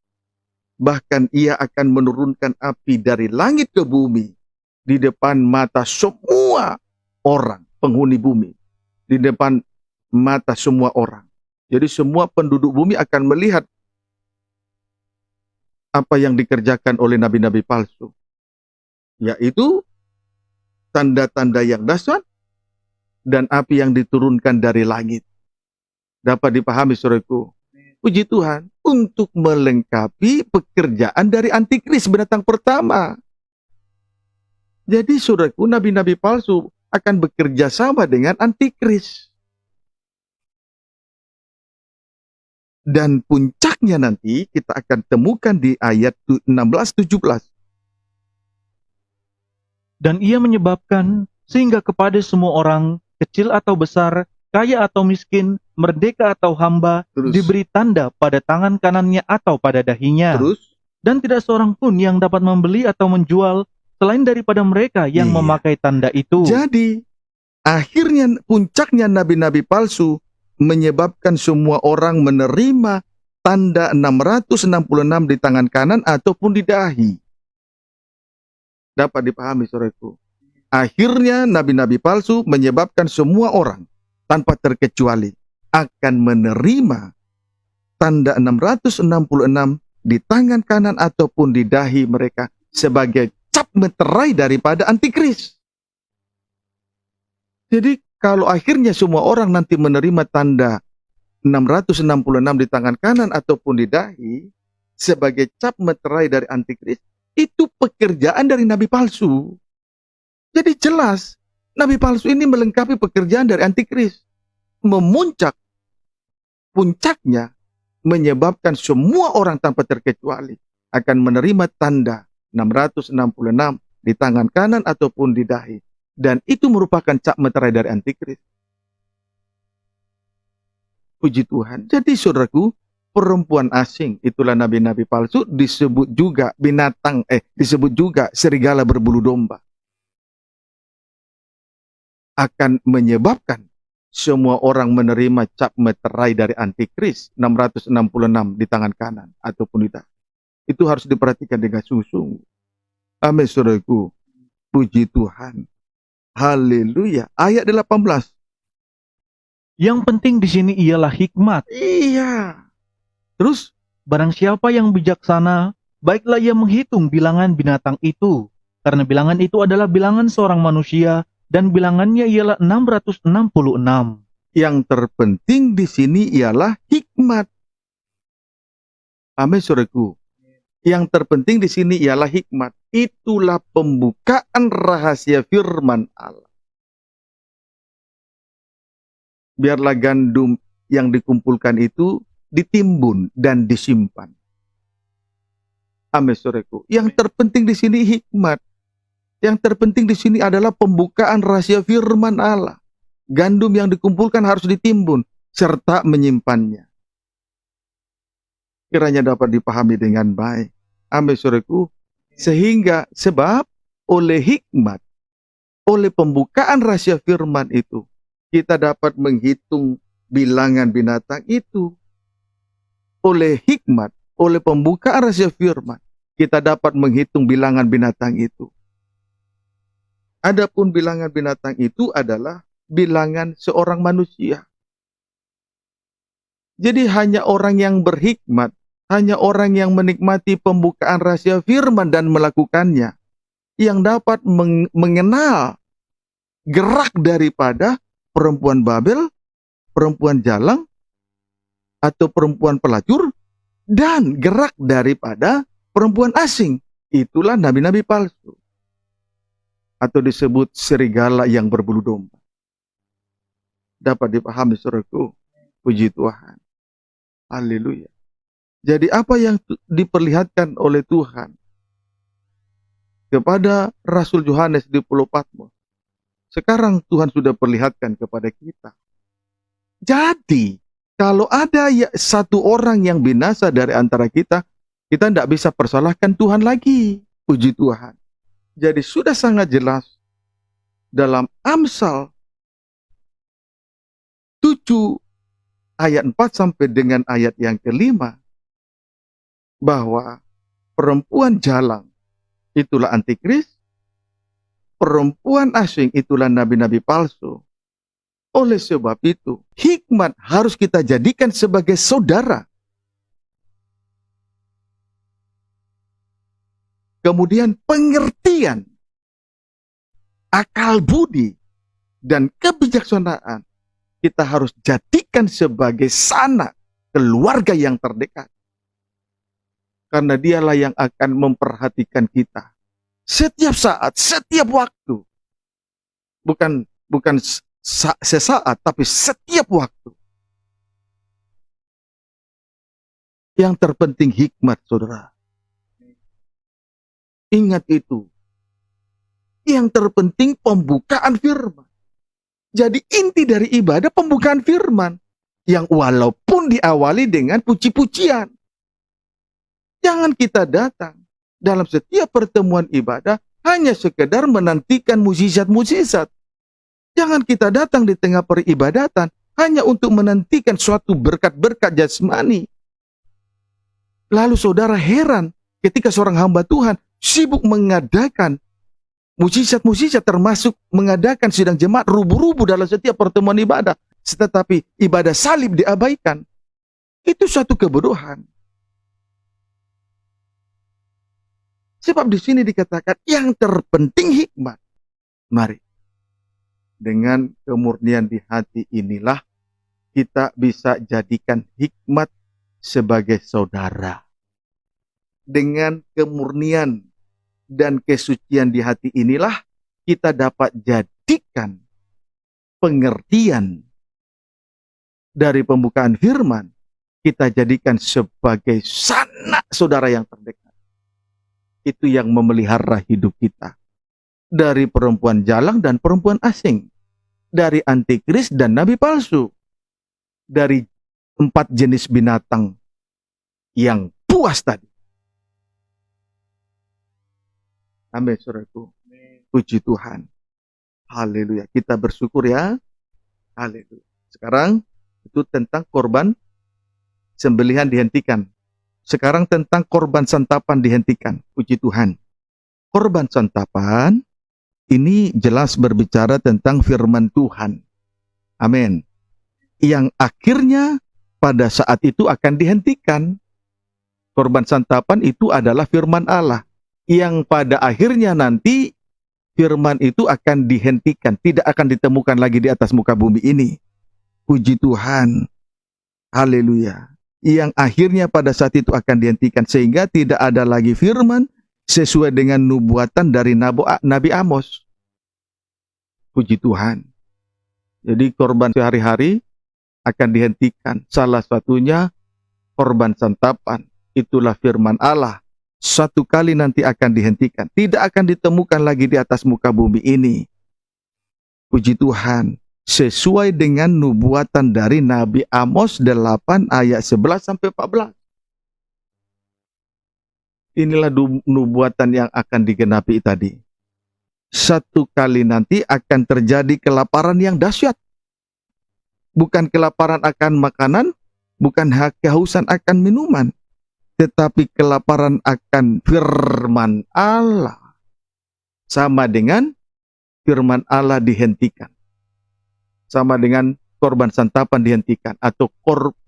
Bahkan ia akan menurunkan api dari langit ke bumi di depan mata semua orang, penghuni bumi. Di depan mata semua orang. Jadi semua penduduk bumi akan melihat apa yang dikerjakan oleh nabi-nabi palsu. Yaitu tanda-tanda yang dahsyat dan api yang diturunkan dari langit. Dapat dipahami, saudaraku. Puji Tuhan, untuk melengkapi pekerjaan dari antikris, binatang pertama. Jadi, saudaraku, nabi-nabi palsu akan bekerja sama dengan antikris. Dan puncaknya nanti kita akan temukan di ayat 16-17. Dan ia menyebabkan sehingga kepada semua orang, kecil atau besar, kaya atau miskin, merdeka atau hamba, Terus. diberi tanda pada tangan kanannya atau pada dahinya. Terus, Dan tidak seorang pun yang dapat membeli atau menjual selain daripada mereka yang Iya. memakai tanda itu. jadi akhirnya puncaknya nabi-nabi palsu menyebabkan semua orang menerima tanda 666 di tangan kanan ataupun di dahi. Dapat dipahami, saudaraku. Akhirnya nabi-nabi palsu menyebabkan semua orang tanpa terkecuali akan menerima tanda 666 di tangan kanan ataupun di dahi mereka sebagai cap meterai daripada antikris. Jadi kalau akhirnya semua orang nanti menerima tanda 666 di tangan kanan ataupun di dahi sebagai cap meterai dari antikris, itu pekerjaan dari nabi palsu. Jadi jelas, nabi palsu ini melengkapi pekerjaan dari antikris. Puncaknya menyebabkan semua orang tanpa terkecuali akan menerima tanda 666 di tangan kanan ataupun di dahi. Dan itu merupakan cap meterai dari antikris. Puji Tuhan. Jadi saudaraku, perempuan asing, itulah nabi-nabi palsu, disebut juga disebut juga serigala berbulu domba. Akan menyebabkan semua orang menerima cap meterai dari antikris 666 di tangan kanan ataupun di dahi. Itu harus diperhatikan dengan sungguh-sungguh. Amin, saudaraku. Puji Tuhan. Haleluya. Ayat 18. Yang penting di sini ialah hikmat. Iya. Terus, Barang siapa yang bijaksana, baiklah ia menghitung bilangan binatang itu, karena bilangan itu adalah bilangan seorang manusia, dan bilangannya ialah 666. yang terpenting di sini ialah hikmat. Amin, saudaraku. Yang terpenting di sini ialah hikmat. Itulah pembukaan rahasia firman Allah. Biarlah gandum yang dikumpulkan itu ditimbun dan disimpan. Amin, saudaraku. Yang terpenting di sini hikmat. Yang terpenting di sini adalah pembukaan rahasia firman Allah. Gandum yang dikumpulkan harus ditimbun serta menyimpannya. Kiranya dapat dipahami dengan baik. Amin, saudaraku. Sehingga sebab oleh hikmat, oleh pembukaan rahasia firman itu, kita dapat menghitung bilangan binatang itu. Oleh hikmat, oleh pembukaan rahasia firman, kita dapat menghitung bilangan binatang itu. Adapun bilangan binatang itu adalah bilangan seorang manusia. Jadi hanya orang yang berhikmat, hanya orang yang menikmati pembukaan rahasia firman dan melakukannya, yang dapat mengenal gerak daripada perempuan Babel, perempuan jalang, atau perempuan pelacur, dan gerak daripada perempuan asing. Itulah nabi-nabi palsu. Atau disebut serigala yang berbulu domba. Dapat dipahami saudaraku. Puji Tuhan. Haleluya. Jadi apa yang diperlihatkan oleh Tuhan kepada Rasul Yohanes di Pulau Patmos, sekarang Tuhan sudah perlihatkan kepada kita. Jadi, kalau ada satu orang yang binasa dari antara kita, kita tidak bisa persalahkan Tuhan lagi. Puji Tuhan. Jadi sudah sangat jelas dalam Amsal 7 ayat 4 sampai dengan ayat yang kelima, bahwa perempuan jalang itulah antikris, perempuan asing itulah nabi-nabi palsu. Oleh sebab itu, hikmat harus kita jadikan sebagai saudara. Kemudian pengertian, akal budi, dan kebijaksanaan kita harus jadikan sebagai sanak keluarga yang terdekat. Karena dialah yang akan memperhatikan kita setiap saat, setiap waktu. Bukan sesaat, tapi setiap waktu. Yang terpenting hikmat, saudara. Ingat itu. Yang terpenting pembukaan firman. Jadi inti dari ibadah pembukaan firman. Yang walaupun diawali dengan puji-pujian. Jangan kita datang dalam setiap pertemuan ibadah hanya sekedar menantikan mukjizat-mukjizat. Jangan kita datang di tengah peribadatan hanya untuk menantikan suatu berkat-berkat jasmani. Lalu saudara heran ketika seorang hamba Tuhan sibuk mengadakan mukjizat-mukjizat, termasuk mengadakan sidang jemaat rubu-rubu dalam setiap pertemuan ibadah. Tetapi ibadah salib diabaikan. Itu suatu kebodohan. Sebab di sini dikatakan yang terpenting hikmat. Mari, dengan kemurnian di hati inilah kita bisa jadikan hikmat sebagai saudara. Dengan kemurnian dan kesucian di hati inilah kita dapat jadikan pengertian dari pembukaan firman, kita jadikan sebagai sanak saudara yang terdekat. Itu yang memelihara hidup kita. Dari perempuan jalang dan perempuan asing. Dari antikris dan nabi palsu. Dari 4 jenis binatang yang puas tadi. Amin, saudaraku. Puji Tuhan. Haleluya. Kita bersyukur ya. Haleluya. Sekarang itu tentang korban sembelihan dihentikan. Sekarang tentang korban santapan dihentikan. Puji Tuhan. Korban santapan ini jelas berbicara tentang firman Tuhan. Amin. Yang akhirnya pada saat itu akan dihentikan. Korban santapan itu adalah firman Allah. Yang pada akhirnya nanti firman itu akan dihentikan. Tidak akan ditemukan lagi di atas muka bumi ini. Puji Tuhan. Haleluya. Yang akhirnya pada saat itu akan dihentikan. Sehingga tidak ada lagi firman sesuai dengan nubuatan dari Nabi Amos. Puji Tuhan. Jadi korban sehari-hari akan dihentikan. Salah satunya korban santapan. Itulah firman Allah. Suatu kali nanti akan dihentikan. Tidak akan ditemukan lagi di atas muka bumi ini. Puji Tuhan. Sesuai dengan nubuatan dari Nabi Amos 8 ayat 11 sampai 14. Inilah nubuatan yang akan digenapi tadi. Satu kali nanti akan terjadi kelaparan yang dahsyat. Bukan kelaparan akan makanan, bukan kehausan akan minuman, tetapi kelaparan akan firman Allah. Sama dengan firman Allah dihentikan. Sama dengan korban santapan dihentikan. Atau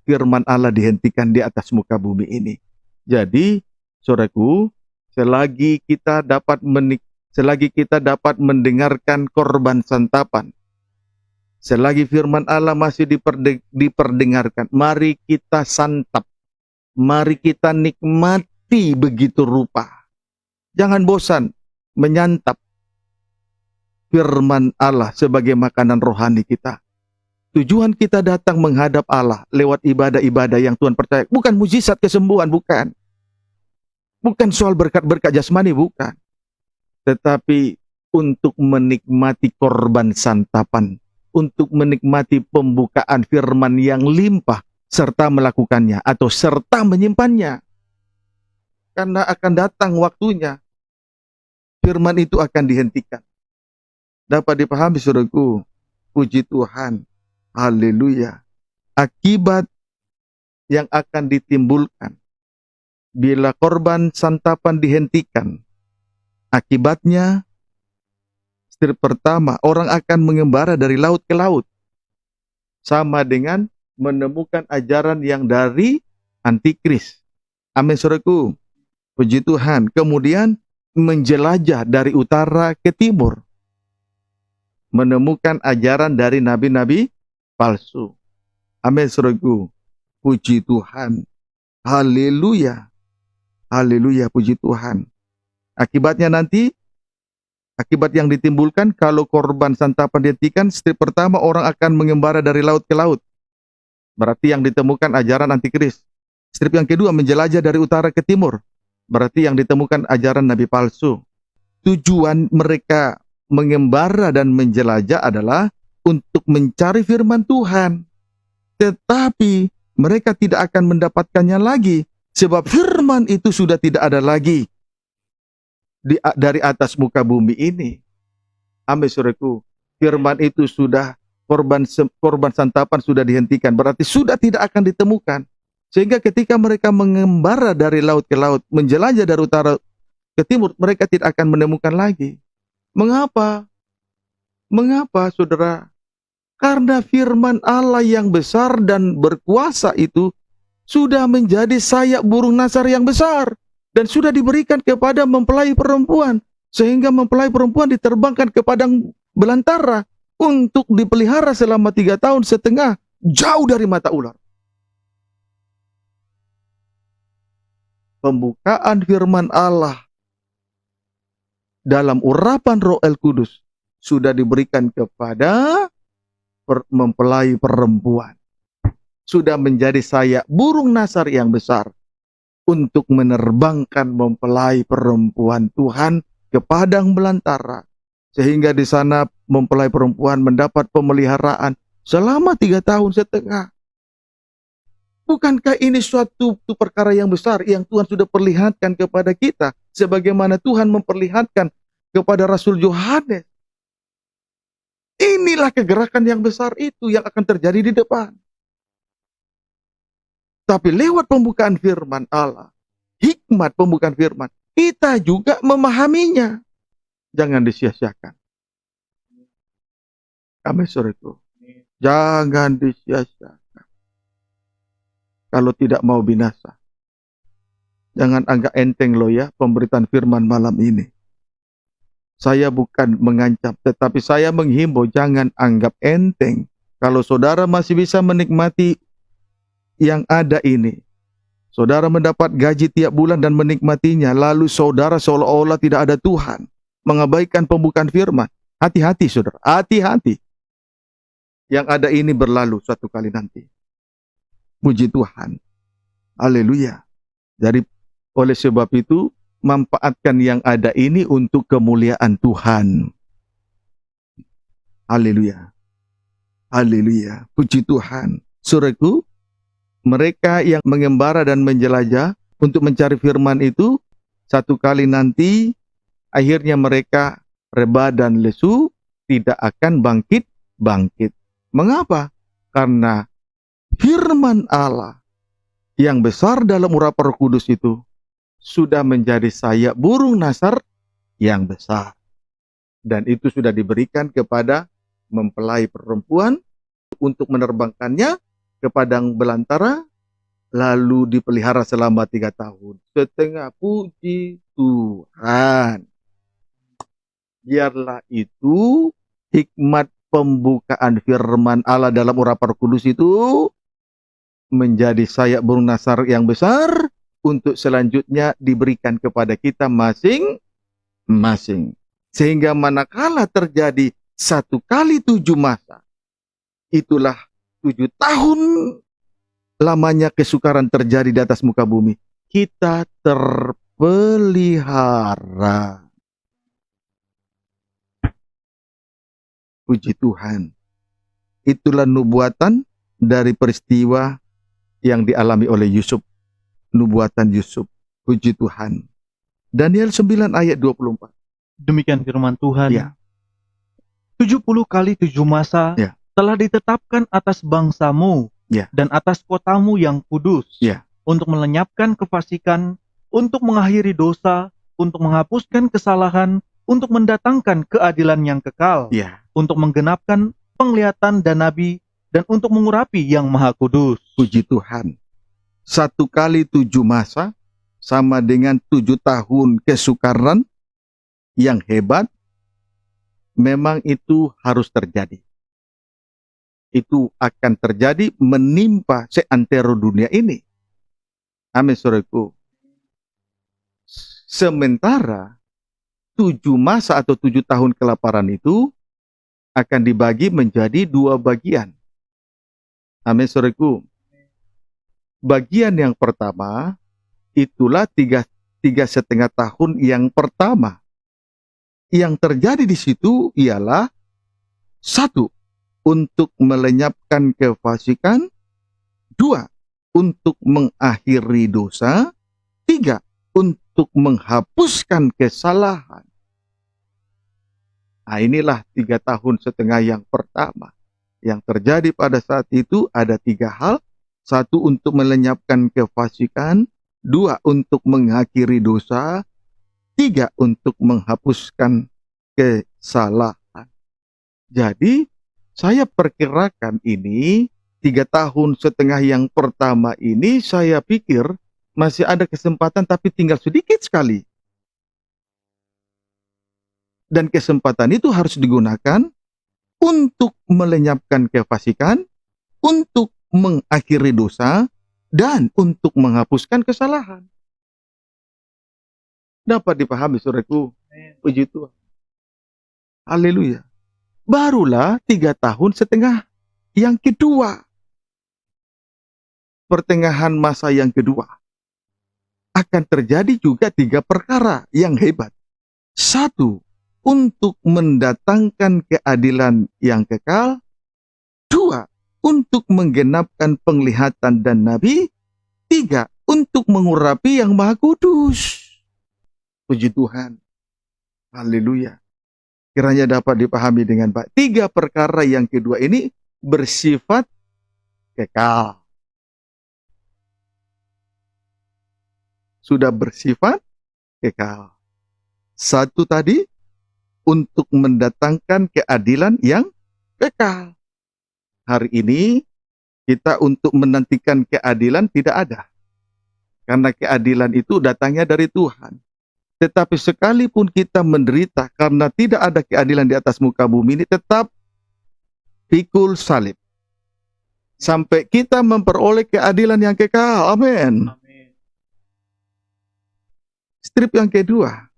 firman Allah dihentikan di atas muka bumi ini. Jadi, saudaraku, selagi kita dapat mendengarkan korban santapan, selagi firman Allah masih diperdengarkan, mari kita santap Mari kita nikmati begitu rupa. Jangan bosan menyantap firman Allah sebagai makanan rohani kita. Tujuan kita datang menghadap Allah lewat ibadah-ibadah yang Tuhan percaya. Bukan mujizat kesembuhan, bukan. Bukan soal berkat-berkat jasmani, bukan. Tetapi untuk menikmati korban santapan. Untuk menikmati pembukaan firman yang limpah. Serta melakukannya atau serta menyimpannya. Karena akan datang waktunya. Firman itu akan dihentikan. Dapat dipahami saudaraku. Puji Tuhan. Haleluya. Akibat yang akan ditimbulkan bila korban santapan dihentikan. Akibatnya, step pertama, orang akan mengembara dari laut ke laut. Sama dengan menemukan ajaran yang dari antikris. Amin saudaraku. Puji Tuhan. Kemudian menjelajah dari utara ke timur. Menemukan ajaran dari nabi-nabi palsu. Amin saudaraku. Puji Tuhan. Haleluya. Haleluya, puji Tuhan. Akibatnya nanti, akibat yang ditimbulkan kalau korban santapan dihentikan, step pertama orang akan mengembara dari laut ke laut. Berarti yang ditemukan ajaran antikris. Step yang kedua menjelajah dari utara ke timur. Berarti yang ditemukan ajaran nabi palsu. Tujuan mereka mengembara dan menjelajah adalah untuk mencari firman Tuhan. Tetapi mereka tidak akan mendapatkannya lagi. Sebab firman itu sudah tidak ada lagi dari atas muka bumi ini. Amin saudaraku. Firman itu sudah, korban santapan sudah dihentikan. Berarti sudah tidak akan ditemukan. Sehingga ketika mereka mengembara dari laut ke laut, menjelajah dari utara ke timur, mereka tidak akan menemukan lagi. Mengapa? Mengapa saudara? Karena firman Allah yang besar dan berkuasa itu sudah menjadi sayap burung nasar yang besar. Dan sudah diberikan kepada mempelai perempuan. Sehingga mempelai perempuan diterbangkan ke padang belantara. Untuk dipelihara selama 3 tahun setengah. Jauh dari mata ular. Pembukaan firman Allah dalam urapan Roh El Kudus sudah diberikan kepada mempelai perempuan. Sudah menjadi sayap burung nasar yang besar untuk menerbangkan mempelai perempuan Tuhan ke padang belantara. Sehingga di sana mempelai perempuan mendapat pemeliharaan selama 3 tahun setengah. Bukankah ini suatu perkara yang besar yang Tuhan sudah perlihatkan kepada kita, sebagaimana Tuhan memperlihatkan kepada Rasul Yohanes? Inilah kegerakan yang besar itu yang akan terjadi di depan. Tapi lewat pembukaan firman Allah, hikmat pembukaan firman, kita juga memahaminya. Jangan disia-siakan. Amin saudaraku. Jangan disia-siakan. Kalau tidak mau binasa. Jangan anggap enteng loh ya pemberitaan firman malam ini. Saya bukan mengancam, tetapi saya menghimbau jangan anggap enteng. Kalau saudara masih bisa menikmati yang ada ini, saudara mendapat gaji tiap bulan dan menikmatinya, lalu saudara seolah-olah tidak ada Tuhan, mengabaikan pembukaan firman. Hati-hati saudara, hati-hati. Yang ada ini berlalu suatu kali nanti. Puji Tuhan. Haleluya. Jadi oleh sebab itu, manfaatkan yang ada ini untuk kemuliaan Tuhan. Haleluya. Haleluya. Puji Tuhan. Saudaraku, mereka yang mengembara dan menjelajah untuk mencari firman itu, satu kali nanti, akhirnya mereka reba dan lesu, tidak akan bangkit. Mengapa? Karena firman Allah yang besar dalam urapan Roh Kudus itu sudah menjadi sayap burung nasar yang besar. Dan itu sudah diberikan kepada mempelai perempuan untuk menerbangkannya ke padang belantara, lalu dipelihara selama 3 tahun setengah. Puji Tuhan. Biarlah itu hikmat pembukaan firman Allah dalam urapan Roh Kudus itu menjadi sayap burung nasar yang besar untuk selanjutnya diberikan kepada kita masing-masing. Sehingga manakala terjadi 1 kali 7 masa, itulah 7 tahun lamanya kesukaran terjadi di atas muka bumi. Kita terpelihara. Puji Tuhan. Itulah nubuatan dari peristiwa yang dialami oleh Yusuf. Nubuatan Yusuf. Puji Tuhan. Daniel 9 ayat 24. Demikian firman Tuhan. Ya. 70 kali 7 masa Ya. telah ditetapkan atas bangsamu Ya. dan atas kotamu yang kudus, Ya. untuk melenyapkan kefasikan, untuk mengakhiri dosa, untuk menghapuskan kesalahan, untuk mendatangkan keadilan yang kekal, Ya. untuk menggenapkan penglihatan dan nabi, dan untuk mengurapi yang maha kudus. Puji Tuhan. 1 kali 7 masa sama dengan 7 tahun kesukaran yang hebat. Memang itu harus terjadi. Itu akan terjadi menimpa seantero dunia ini. Amin, saudaraku. Sementara 7 masa atau 7 tahun kelaparan itu akan dibagi menjadi 2 bagian. Amin, saudaraku. Bagian yang pertama, itulah 3,5 tahun yang pertama. Yang terjadi di situ ialah 1. Untuk melenyapkan kefasikan. 2. Untuk mengakhiri dosa. 3. Untuk menghapuskan kesalahan. Nah, inilah 3,5 tahun yang pertama. Yang terjadi pada saat itu ada 3 hal. 1. Untuk melenyapkan kefasikan. 2. Untuk mengakhiri dosa. 3. Untuk menghapuskan kesalahan. Jadi, saya perkirakan ini 3,5 tahun yang pertama ini, saya pikir masih ada kesempatan tapi tinggal sedikit sekali. Dan kesempatan itu harus digunakan untuk melenyapkan kefasikan, untuk mengakhiri dosa, dan untuk menghapuskan kesalahan. Dapat dipahami, saudaraku? Puji Tuhan. Haleluya. Barulah 3,5 tahun yang kedua. Pertengahan masa yang kedua. Akan terjadi juga 3 perkara yang hebat. 1. Untuk mendatangkan keadilan yang kekal. 2. Untuk menggenapkan penglihatan dan nabi. 3. Untuk mengurapi yang maha kudus. Puji Tuhan. Haleluya. Kiranya dapat dipahami dengan baik. 3 perkara yang kedua ini bersifat kekal. Sudah bersifat kekal. 1 tadi, untuk mendatangkan keadilan yang kekal. Hari ini, kita untuk menantikan keadilan tidak ada. Karena keadilan itu datangnya dari Tuhan. Tetapi sekalipun kita menderita karena tidak ada keadilan di atas muka bumi ini, tetap pikul salib. Sampai kita memperoleh keadilan yang kekal. Amin. Strip yang kedua.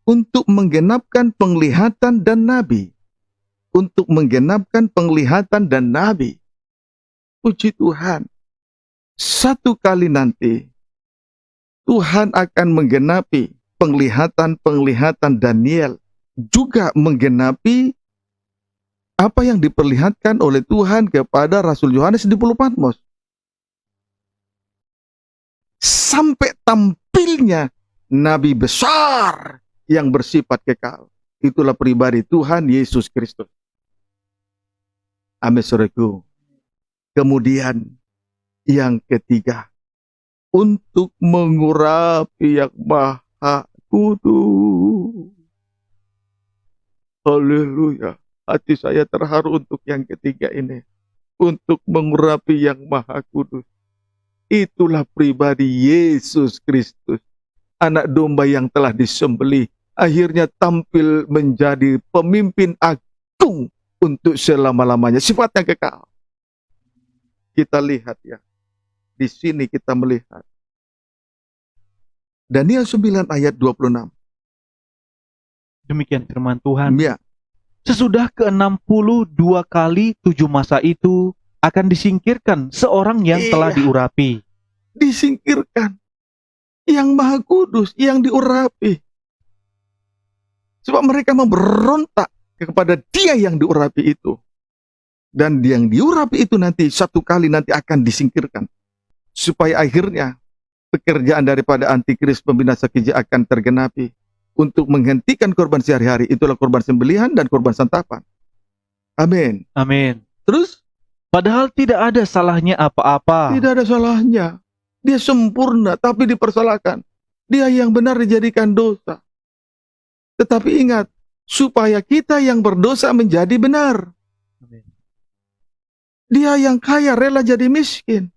Untuk menggenapkan penglihatan dan nabi. Untuk menggenapkan penglihatan dan nabi. Puji Tuhan. 1 kali nanti, Tuhan akan menggenapi penglihatan Daniel, juga menggenapi apa yang diperlihatkan oleh Tuhan kepada Rasul Yohanes di Pulau Patmos. Sampai tampilnya nabi besar yang bersifat kekal. Itulah pribadi Tuhan Yesus Kristus. Amin, saudaraku. Kemudian yang ketiga, untuk mengurapi yang maha kudus. Haleluya. Hati saya terharu untuk yang ketiga ini. Untuk mengurapi yang maha kudus. Itulah pribadi Yesus Kristus. Anak domba yang telah disembelih. Akhirnya tampil menjadi pemimpin agung untuk selama-lamanya. Sifatnya kekal. Kita lihat ya. Di sini kita melihat Daniel 9 ayat 26. Demikian firman Tuhan. Ya, Sesudah ke-62 kali 7 masa itu akan disingkirkan seorang yang telah Iya. diurapi. disingkirkan yang Maha Kudus, yang diurapi. Sebab mereka memberontak kepada Dia yang diurapi itu. Dan yang diurapi itu nanti satu kali nanti akan disingkirkan. Supaya akhirnya pekerjaan daripada antikris pembinasa keji akan tergenapi. Untuk menghentikan korban sehari-hari, itulah korban sembelihan dan korban santapan. Amin. Amin. Terus, Padahal tidak ada salahnya apa-apa. tidak ada salahnya. Dia sempurna tapi dipersalahkan. Dia yang benar dijadikan dosa. Tetapi ingat, supaya kita yang berdosa menjadi benar. Amin. Dia yang kaya rela jadi miskin.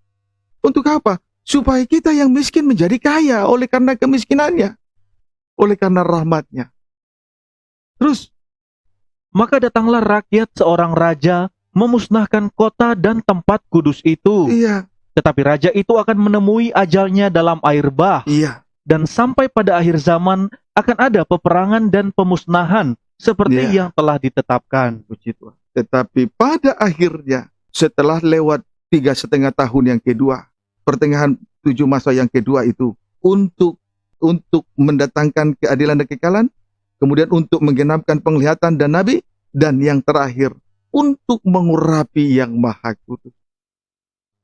Untuk apa? Supaya kita yang miskin menjadi kaya oleh karena kemiskinannya. Oleh karena rahmatnya. Terus, Maka datanglah rakyat seorang raja memusnahkan kota dan tempat kudus itu. iya, Tetapi raja itu akan menemui ajalnya dalam air bah. iya, Dan sampai pada akhir zaman akan ada peperangan dan pemusnahan seperti Iya. yang telah ditetapkan. puji Tuhan. Tetapi pada akhirnya, setelah lewat 3,5 tahun yang kedua, pertengahan 7 masa yang kedua itu, untuk mendatangkan keadilan dan kekekalan, kemudian untuk menggenapkan penglihatan dan nabi, dan yang terakhir, untuk mengurapi yang Maha Kudus.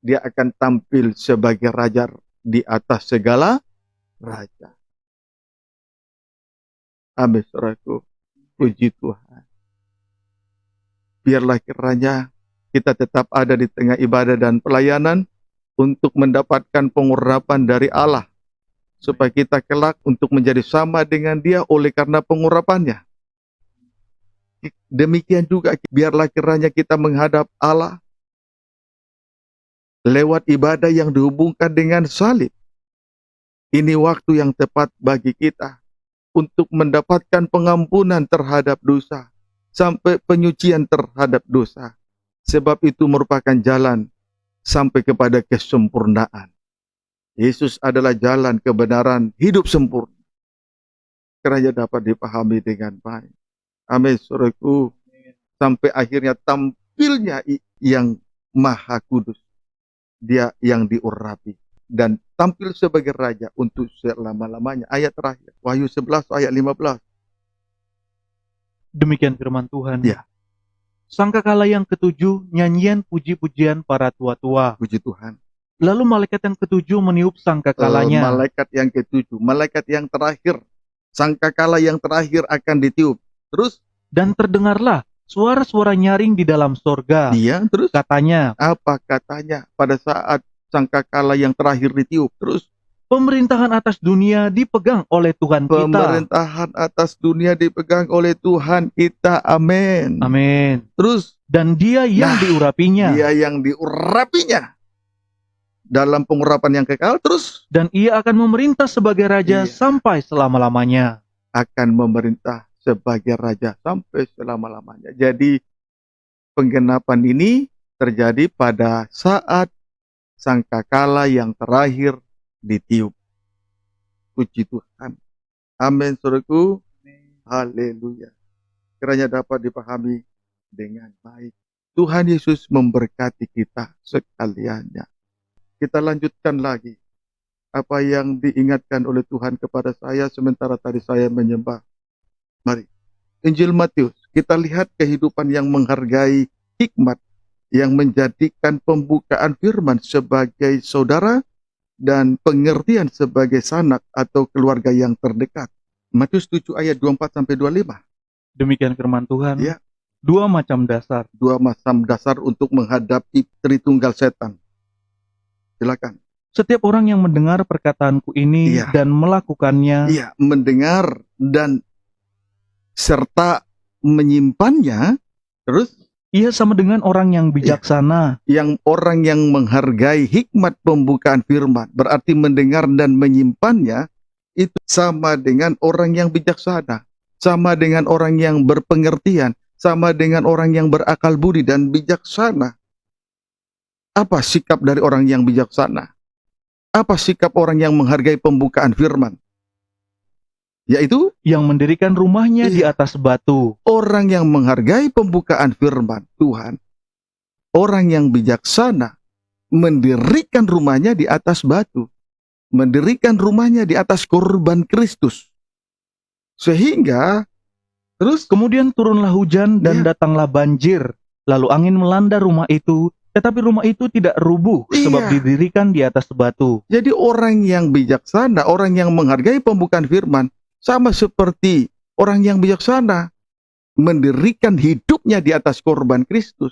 Dia akan tampil sebagai raja di atas segala raja. Amin, saudaraku. Puji Tuhan. Biarlah kiranya kita tetap ada di tengah ibadah dan pelayanan untuk mendapatkan pengurapan dari Allah. Supaya kita kelak untuk menjadi sama dengan Dia oleh karena pengurapannya. Demikian juga biarlah kiranya kita menghadap Allah lewat ibadah yang dihubungkan dengan salib. Ini waktu yang tepat bagi kita untuk mendapatkan pengampunan terhadap dosa, sampai penyucian terhadap dosa. Sebab itu merupakan jalan sampai kepada kesempurnaan. Yesus adalah jalan kebenaran hidup sempurna. Kiranya dapat dipahami dengan baik. Amin, saudaraku. Sampai akhirnya tampilnya yang Maha Kudus. Dia yang diurapi. Dan tampil sebagai raja untuk selama-lamanya. Ayat terakhir. Wahyu 11 ayat 15. Demikian firman Tuhan. Ya. Sangkakala yang ketujuh, nyanyian puji-pujian para tua-tua. Puji Tuhan. Lalu malaikat yang ketujuh meniup sangkakalanya. Malaikat yang ketujuh. Malaikat yang terakhir. Sangkakala yang terakhir akan ditiup. Terus. Dan terdengarlah suara-suara nyaring di dalam sorga. Dia terus. Katanya, Apa katanya pada saat sangkakala yang terakhir ditiup? Terus. pemerintahan atas dunia dipegang oleh Tuhan kita. Pemerintahan atas dunia dipegang oleh Tuhan kita. Amin. Amin. Terus. Dan dia yang Nah, diurapinya. Dia yang diurapinya. Dalam pengurapan yang kekal. Terus. Dan ia akan memerintah sebagai raja Iya. sampai selama-lamanya. Akan memerintah sebagai raja sampai selama-lamanya. Jadi penggenapan ini terjadi pada saat sangkakala yang terakhir ditiup. Puji Tuhan. Amin, saudaraku. Haleluya. Kiranya dapat dipahami dengan baik. Tuhan Yesus memberkati kita sekaliannya. Kita lanjutkan lagi apa yang diingatkan oleh Tuhan kepada saya sementara tadi saya menyembah. Mari. Injil Matius. Kita lihat kehidupan yang menghargai hikmat, yang menjadikan pembukaan firman sebagai saudara dan pengertian sebagai sanak atau keluarga yang terdekat. Matius 7 ayat 24-25. Demikian firman Tuhan. Ya. Dua macam dasar. Dua macam dasar untuk menghadapi Tritunggal setan. Silakan. Setiap orang yang mendengar perkataanku ini Iya. dan melakukannya, Iya, mendengar dan serta menyimpannya. Terus ia sama dengan orang yang bijaksana. yang orang yang menghargai hikmat pembukaan firman, berarti mendengar dan menyimpannya, itu sama dengan orang yang bijaksana, sama dengan orang yang berpengertian, sama dengan orang yang berakal budi dan bijaksana. Apa sikap dari orang yang bijaksana? Apa sikap orang yang menghargai pembukaan firman? Yaitu yang mendirikan rumahnya di Iya. atas batu. orang yang menghargai pembukaan firman Tuhan. Orang yang bijaksana mendirikan rumahnya di atas batu. Mendirikan rumahnya di atas korban Kristus. Sehingga terus Kemudian turunlah hujan dan Iya. datanglah banjir. Lalu angin melanda rumah itu, tetapi rumah itu tidak rubuh sebab Iya. didirikan di atas batu. jadi orang yang bijaksana, orang yang menghargai pembukaan firman, sama seperti orang yang bijaksana, mendirikan hidupnya di atas korban Kristus.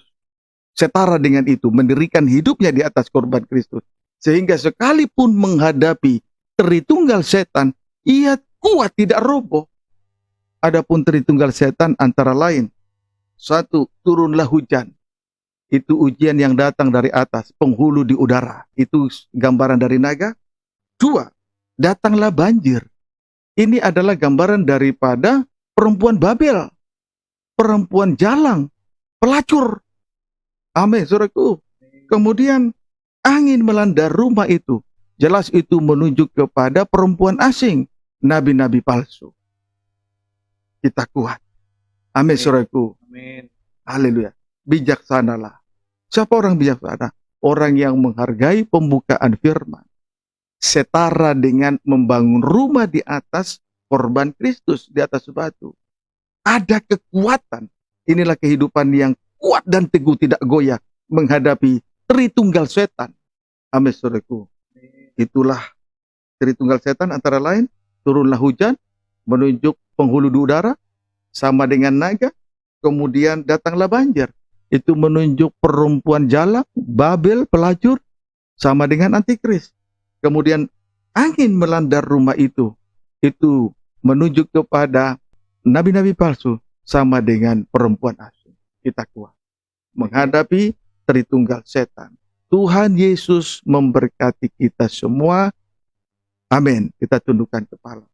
Setara dengan itu, mendirikan hidupnya di atas korban Kristus. Sehingga sekalipun menghadapi Tritunggal setan, ia kuat tidak roboh. Adapun Tritunggal setan antara lain, 1, turunlah hujan. Itu ujian yang datang dari atas, penghulu di udara. Itu gambaran dari naga. 2, datanglah banjir. Ini adalah gambaran daripada perempuan Babel. Perempuan jalang, pelacur. Amin, saudaraku. Kemudian angin melanda rumah itu. Jelas itu menunjuk kepada perempuan asing, nabi-nabi palsu. Kita kuat. Amin, saudaraku. Amin. Haleluya. Bijaksanalah. Siapa orang bijaksana? Orang yang menghargai pembukaan firman. Setara dengan membangun rumah di atas korban Kristus, di atas batu. Ada kekuatan. Inilah kehidupan yang kuat dan teguh, tidak goyah menghadapi Tritunggal setan. Amin, saudaraku. Itulah Tritunggal setan antara lain, turunlah hujan, menunjuk penghulu di udara, sama dengan naga, kemudian datanglah banjir. Itu menunjuk perempuan jalang, Babel, pelacur, sama dengan antikris. Kemudian angin melanda rumah itu menunjuk kepada nabi-nabi palsu, sama dengan perempuan asing. Kita kuat menghadapi Tritunggal setan. Tuhan Yesus memberkati kita semua. Amin. Kita tundukkan kepala.